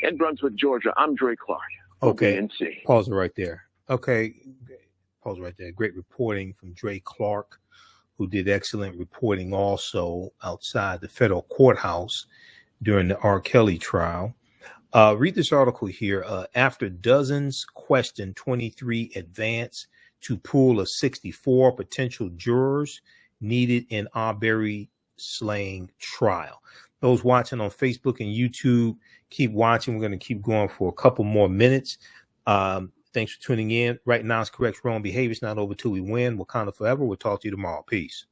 In Brunswick, Georgia, I'm Drake Clark. Okay. BNC. Pause it right there. Okay. Pause right there. Great reporting from Drake Clark who did excellent reporting also outside the federal courthouse during the R. Kelly trial. Read this article here. After dozens question 23 advance to pool of 64 potential jurors needed in Arbery slaying trial. Those watching on Facebook and YouTube, keep watching. We're going to keep going for a couple more minutes. Thanks for tuning in. Right now, it's correct wrong behavior. It's not over till we win. Wakanda forever. We'll talk to you tomorrow. Peace.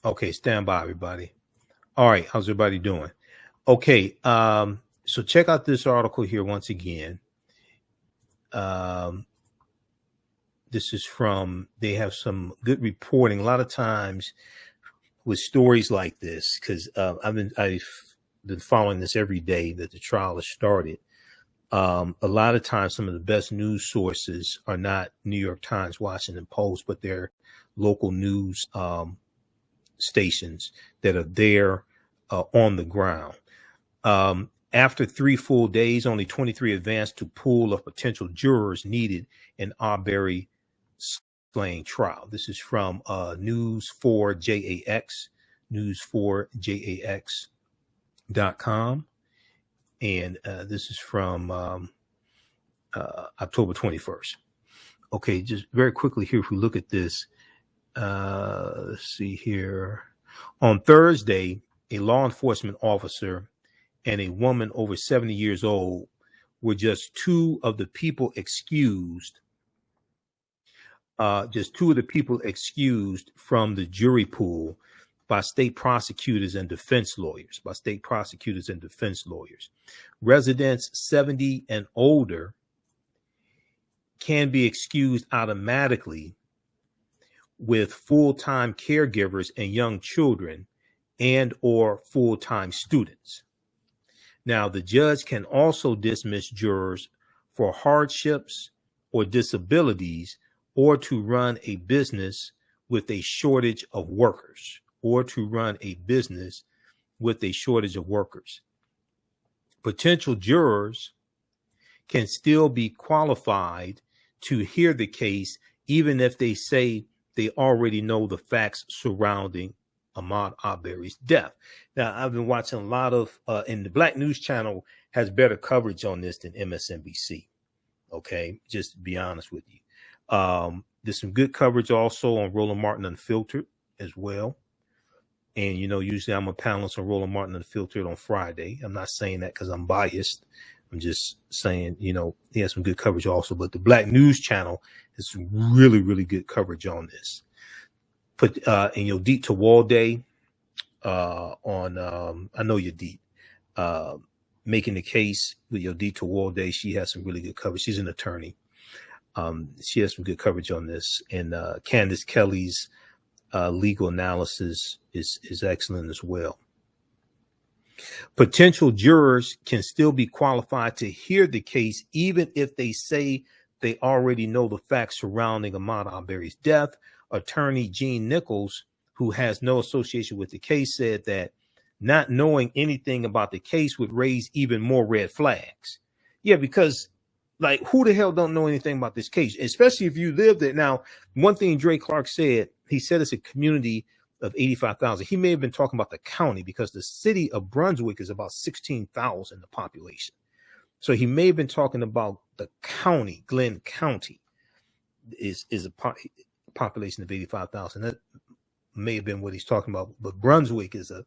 Okay, stand by, everybody. All right, how's everybody doing? Okay, so check out this article here once again. This is from, they have some good reporting. A lot of times with stories like this, because I've been following this every day that the trial has started. A lot of times some of the best news sources are not New York Times, Washington Post, but they're local news stations that are there on the ground. After 3 full days, only 23 advanced to pool of potential jurors needed in Arbery slaying trial. This is from News4JAX, News4JAX.com. And this is from October 21st. Okay, just very quickly here, if we look at this, let's see here. On Thursday, a law enforcement officer and a woman over 70 years old were just two of the people excused from the jury pool by state prosecutors and defense lawyers. Residents 70 and older can be excused automatically with full-time caregivers and young children and or full-time students. Now, the judge can also dismiss jurors for hardships or disabilities or to run a business with a shortage of workers. Potential jurors can still be qualified to hear the case, even if they say they already know the facts surrounding Ahmaud Arbery's death. Now, I've been watching a lot of, and the Black News Channel has better coverage on this than MSNBC. Okay, just to be honest with you. There's some good coverage also on Roland Martin Unfiltered as well. And, you know, usually I'm a panelist on Roland Martin Unfiltered on Friday. I'm not saying that because I'm biased. I'm just saying, you know, he has some good coverage also. But the Black News Channel has some really, really good coverage on this. Put in your Deep to Wall Day on, I know you're deep, making the case with your Deep to Wall Day. She has some really good coverage. She's an attorney. She has some good coverage on this. And Candace Kelly's legal analysis is excellent as well. Potential jurors can still be qualified to hear the case, even if they say they already know the facts surrounding Ahmaud Arbery's death. Attorney Gene Nichols, who has no association with the case, said that not knowing anything about the case would raise even more red flags. Yeah, because like, who the hell don't know anything about this case, especially if you lived it. Now, one thing Dre Clark said, he said it's a community of 85,000. He may have been talking about the county because the city of Brunswick is about 16,000 in the population. So he may have been talking about the county. Glenn County is a population of 85,000. That may have been what he's talking about. But Brunswick is a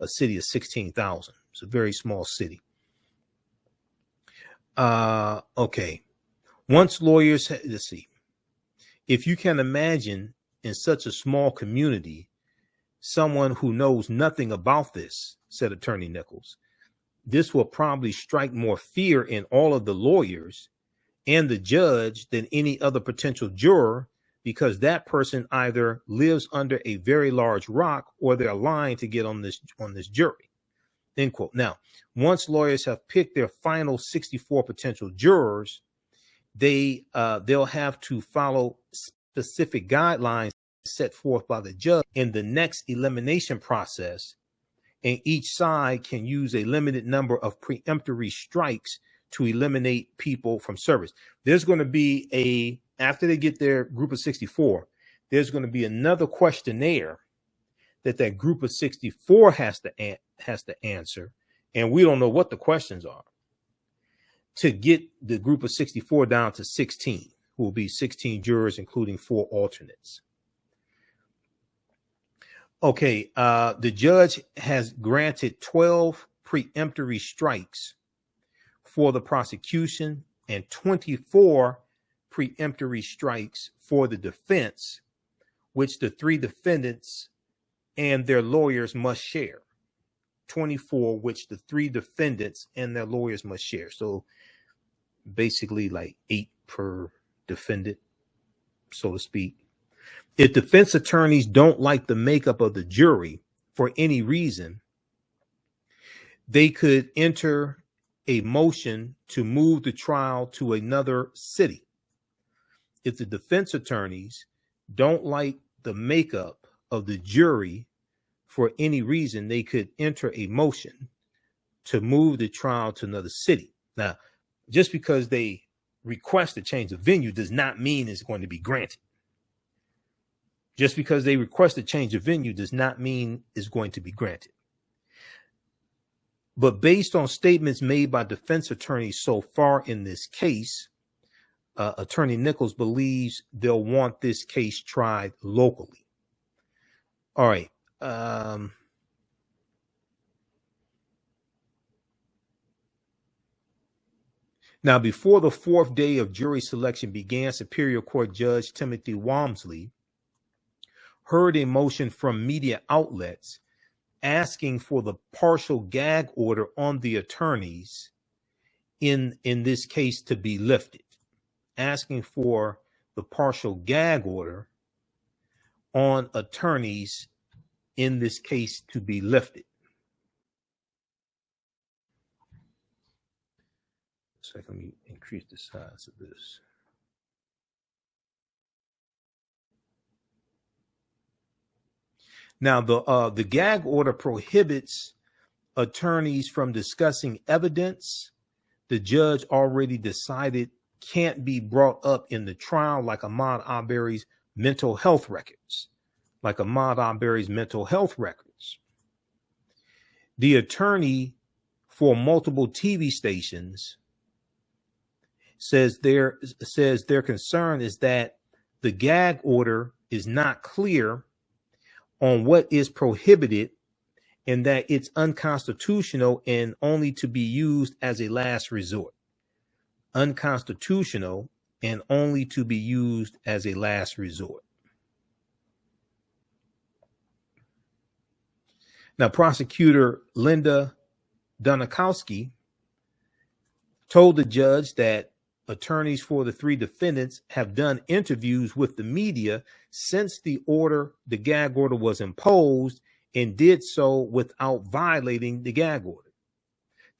city of 16,000. It's a very small city. Okay. Once lawyers, let's see. If you can imagine in such a small community, someone who knows nothing about this, said Attorney Nichols, this will probably strike more fear in all of the lawyers and the judge than any other potential juror, because that person either lives under a very large rock or they're lying to get on this jury. End quote. Now, once lawyers have picked their final 64 potential jurors, they'll have to follow specific guidelines set forth by the judge in the next elimination process, and each side can use a limited number of preemptory strikes to eliminate people from service. There's going to be after they get their group of 64, there's going to be another questionnaire that group of 64 has to answer, and we don't know what the questions are, to get the group of 64 down to 16, who will be 16 jurors, including 4 alternates. Okay, the judge has granted 12 preemptory strikes for the prosecution and 24 preemptory strikes for the defense, which the 3 defendants and their lawyers must share. 24, which the 3 defendants and their lawyers must share. So basically like 8 per defendant, so to speak. If defense attorneys don't like the makeup of the jury for any reason, they could enter a motion to move the trial to another city. If the defense attorneys don't like the makeup of the jury for any reason, they could enter a motion to move the trial to another city. Now, just because they request a change of venue does not mean it's going to be granted. Just because they request a change of venue does not mean it's going to be granted. But based on statements made by defense attorneys so far in this case, Attorney Nichols believes they'll want this case tried locally. All right. Now, before the 4th day of jury selection began, Superior Court Judge Timothy Walmsley heard a motion from media outlets asking for the partial gag order on the attorneys in this case to be lifted. Asking for the partial gag order on attorneys in this case to be lifted. So let me increase the size of this. Now, the gag order prohibits attorneys from discussing evidence the judge already decided can't be brought up in the trial, like Ahmaud Arbery's mental health records. The attorney for multiple TV stations says their concern is that the gag order is not clear on what is prohibited and that it's unconstitutional and only to be used as a last resort. Unconstitutional and only to be used as a last resort. Now, prosecutor Linda Donikowski told the judge that attorneys for the 3 defendants have done interviews with the media since the gag order was imposed, and did so without violating the gag order.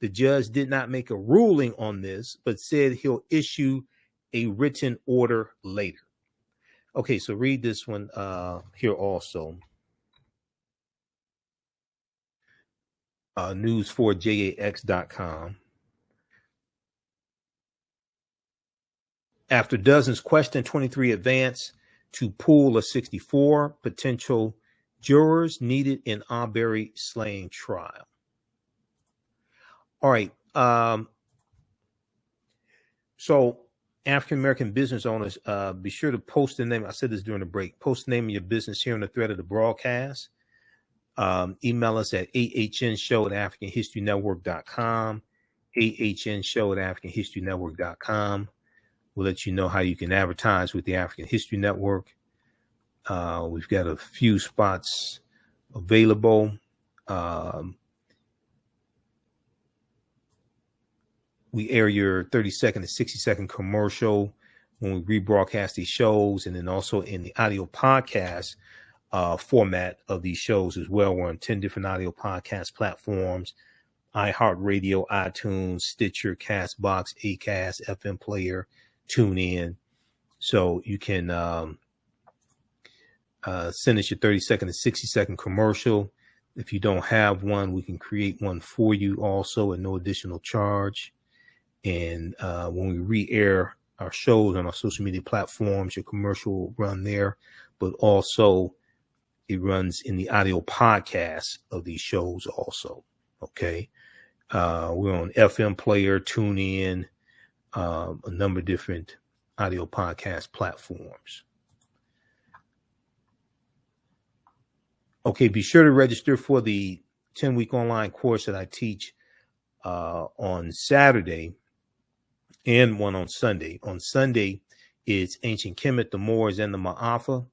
The judge did not make a ruling on this, but said he'll issue a written order later. Okay, so read this one here also. News4jax.com. After dozens questioned, 23 advanced to pool of 64 potential jurors needed in Arbery slaying trial. All right. So African-American business owners, be sure to post the name. I said this during the break. Post the name of your business here on the thread of the broadcast. Email us at AHNshow@AfricanHistoryNetwork.com. AHNshow@AfricanHistoryNetwork.com. We'll let you know how you can advertise with the African History Network. We've got a few spots available. We air your 30-second to 60-second commercial when we rebroadcast these shows, and then also in the audio podcast format of these shows as well. We're on 10 different audio podcast platforms: iHeartRadio, iTunes, Stitcher, Castbox, Acast, FM Player, TuneIn. So you can send us your 30-second to 60-second commercial. If you don't have one, we can create one for you also at no additional charge. And when we re-air our shows on our social media platforms. Your commercial will run there, but also it runs in the audio podcast of these shows also. Okay. We're on FM Player, TuneIn, a number of different audio podcast platforms. Okay, be sure to register for the 10-week online course that I teach on Saturday and one on Sunday. On Sunday, it's Ancient Kemet, the Moors, and the Ma'afa,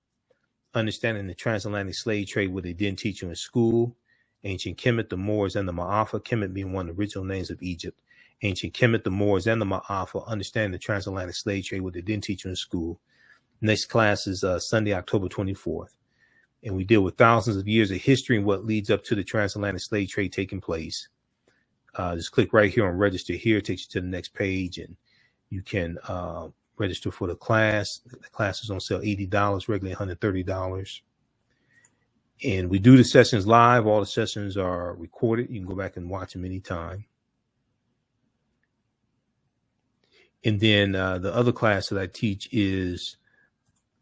understanding the transatlantic slave trade, what they didn't teach you in school. Ancient Kemet, the Moors, and the Ma'afa, Kemet being one of the original names of Egypt. Ancient Kemet, the Moors, and the Ma'afa, understanding the transatlantic slave trade, what they didn't teach you in school. Next class is Sunday, October 24th. And we deal with thousands of years of history and what leads up to the transatlantic slave trade taking place. Just click right here on register here. It takes you to the next page, and you can register for the class. The class is on sale $80, regularly $130. And we do the sessions live. All the sessions are recorded. You can go back and watch them anytime. And then the other class that I teach is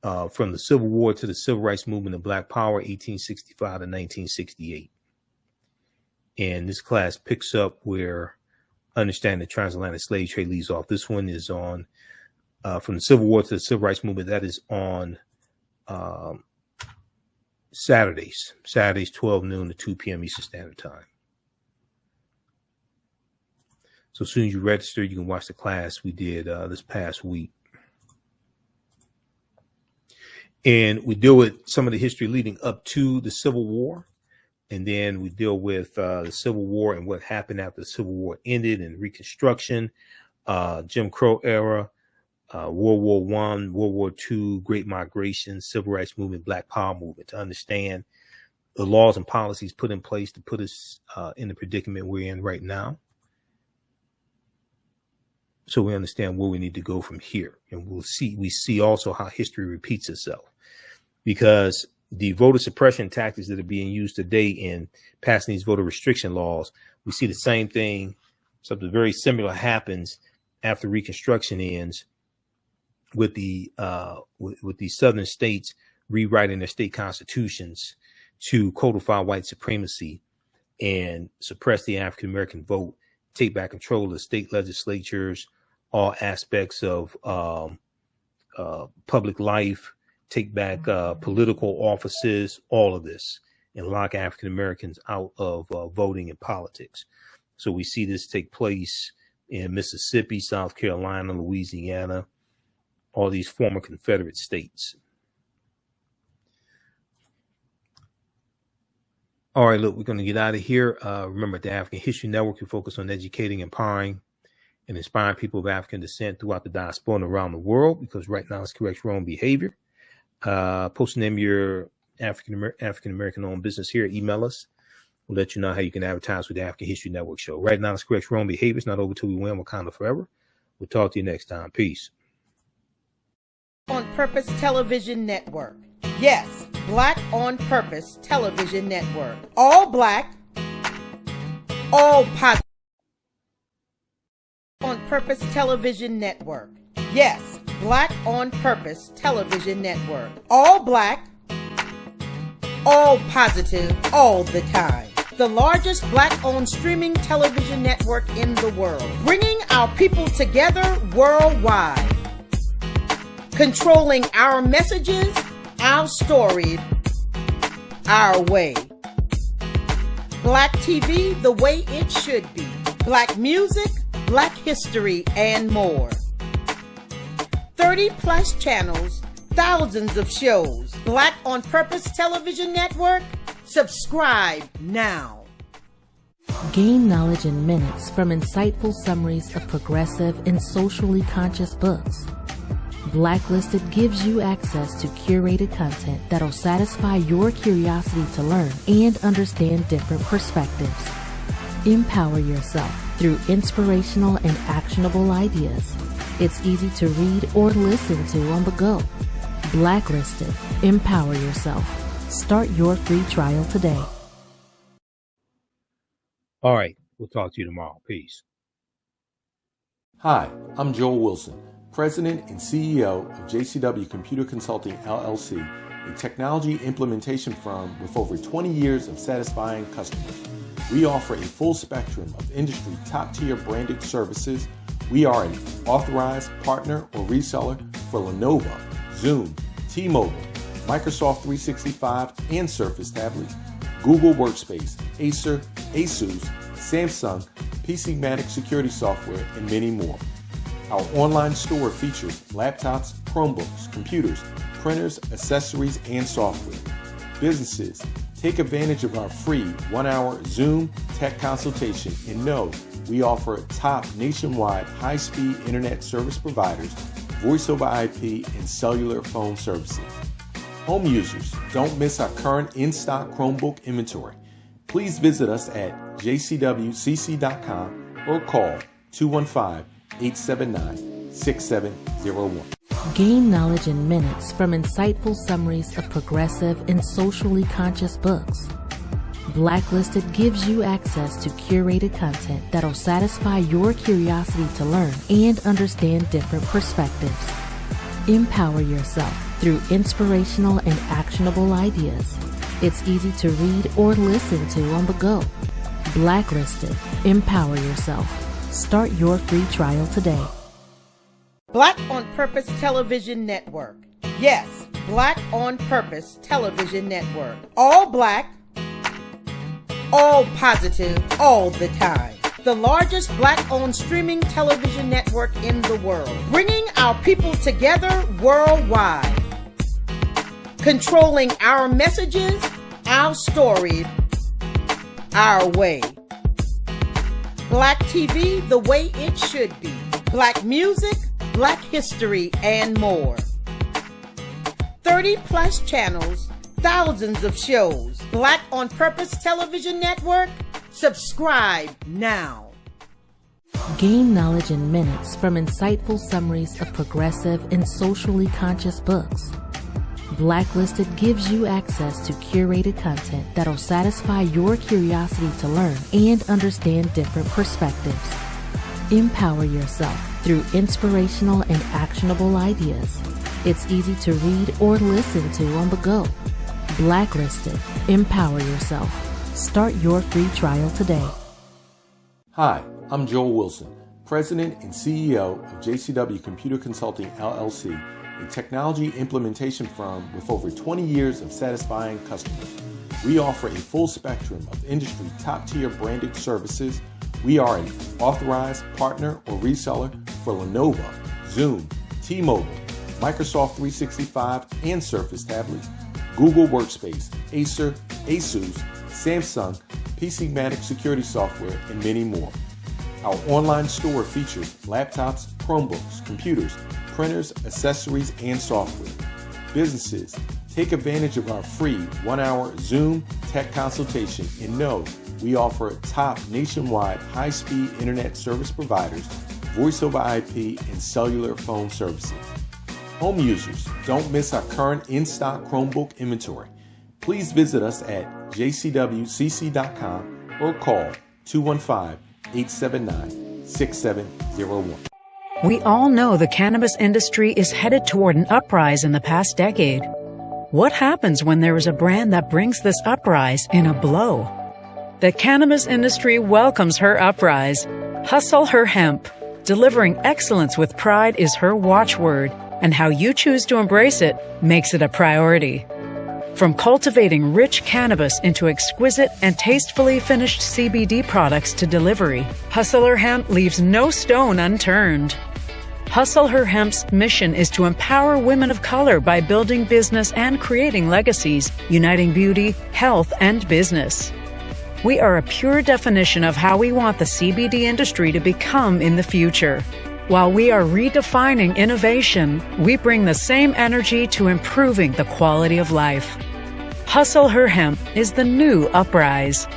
from the Civil War to the Civil Rights Movement of Black Power, 1865 to 1968. And this class picks up where understanding the transatlantic slave trade leaves off. This one is on from the Civil War to the Civil Rights Movement. That is on Saturdays, 12 noon to 2 p.m. Eastern Standard Time. So as soon as you register, you can watch the class we did this past week. And we deal with some of the history leading up to the Civil War. And then we deal with the Civil War and what happened after the Civil War ended, and Reconstruction, Jim Crow era, World War I, World War II, Great Migration, Civil Rights Movement, Black Power movement, to understand the laws and policies put in place to put us in the predicament we're in right now. So we understand where we need to go from here. And we see also how history repeats itself, because the voter suppression tactics that are being used today in passing these voter restriction laws, we see the same thing. Something very similar happens after Reconstruction ends with the southern states rewriting their state constitutions to codify white supremacy and suppress the African American vote, take back control of the state legislatures, all aspects of public life, take back political offices, all of this, and lock African Americans out of voting and politics. So we see this take place in Mississippi, South Carolina, Louisiana, all these former Confederate states. All right, look, we're going to get out of here. Remember, at the African History Network, we focus on educating, empowering, and inspiring people of African descent throughout the diaspora and around the world, because right now it's correct wrong behavior. Post the name of your African American owned business here. Email us. We'll let you know how you can advertise with the African History Network show. Right now it's correct wrong behavior. It's not over till we win. Wakanda forever. We'll talk to you next time. Peace. On Purpose Television Network. Yes, Black on Purpose Television Network. All black, all positive. On Purpose Television Network. Yes, Black on Purpose Television Network. All black, all positive, all the time. The largest black-owned streaming television network in the world. Bringing our people together worldwide. Controlling our messages, our story, our way. Black TV the way it should be. Black music, Black history, and more. 30 plus channels, thousands of shows. Black on Purpose Television Network. Subscribe now. Gain knowledge in minutes from insightful summaries of progressive and socially conscious books. Blacklisted gives you access to curated content that'll satisfy your curiosity to learn and understand different perspectives. Empower yourself through inspirational and actionable ideas. It's easy to read or listen to on the go. Blacklisted. Empower yourself. Start your free trial today. All right. We'll talk to you tomorrow. Peace. Hi, I'm Joel Wilson, President and CEO of JCW Computer Consulting, LLC, a technology implementation firm with over 20 years of satisfying customers. We offer a full spectrum of industry top-tier branded services. We are an authorized partner or reseller for Lenovo, Zoom, T-Mobile, Microsoft 365 and Surface tablets, Google Workspace, Acer, Asus, Samsung, PCmatic security software, and many more. Our online store features laptops, Chromebooks, computers, printers, accessories, and software. Businesses, take advantage of our free 1-hour Zoom tech consultation and know we offer top nationwide high-speed internet service providers, voice over IP, and cellular phone services. Home users, don't miss our current in-stock Chromebook inventory. Please visit us at jcwcc.com or call 215-879-6701. Gain knowledge in minutes from insightful summaries of progressive and socially conscious books. Blacklisted gives you access to curated content that'll satisfy your curiosity to learn and understand different perspectives. Empower yourself through inspirational and actionable ideas. It's easy to read or listen to on the go. Blacklisted. Empower yourself. Start your free trial today. Black on Purpose Television Network. Yes, Black on Purpose Television Network. All black, all positive, all the time. The largest black-owned streaming television network in the world. Bringing our people together worldwide. Controlling our messages, our stories, our way. Black TV the way it should be. Black music, Black history, and more. 30+ channels, thousands of shows. Black on Purpose Television Network. Subscribe now. Gain knowledge in minutes from insightful summaries of progressive and socially conscious books. Blacklisted gives you access to curated content that'll satisfy your curiosity to learn and understand different perspectives. Empower yourself through inspirational and actionable ideas. It's easy to read or listen to on the go. Blacklisted. Empower yourself. Start your free trial today. Hi, I'm Joel Wilson, President and CEO of JCW Computer Consulting, LLC, a technology implementation firm with over 20 years of satisfying customers. We offer a full spectrum of industry top-tier branded services. We are an authorized partner or reseller for Lenovo, Zoom, T-Mobile, Microsoft 365 and Surface tablets, Google Workspace, Acer, Asus, Samsung, PCmatic security software, and many more. Our online store features laptops, Chromebooks, computers, printers, accessories, and software. Businesses, take advantage of our free 1-hour Zoom tech consultation and know we offer top nationwide high-speed internet service providers, voice over IP, and cellular phone services. Home users, don't miss our current in-stock Chromebook inventory. Please visit us at jcwcc.com or call 215-879-6701. We all know the cannabis industry is headed toward an uprise in the past decade. What happens when there is a brand that brings this uprise in a blow? The cannabis industry welcomes her uprise. Hustle her hemp. Delivering excellence with pride is her watchword, and how you choose to embrace it makes it a priority. From cultivating rich cannabis into exquisite and tastefully finished CBD products to delivery, Hustle Her Hemp leaves no stone unturned. Hustle Her Hemp's mission is to empower women of color by building business and creating legacies, uniting beauty, health, and business. We are a pure definition of how we want the CBD industry to become in the future. While we are redefining innovation, we bring the same energy to improving the quality of life. Hustle Her Hemp is the new uprise.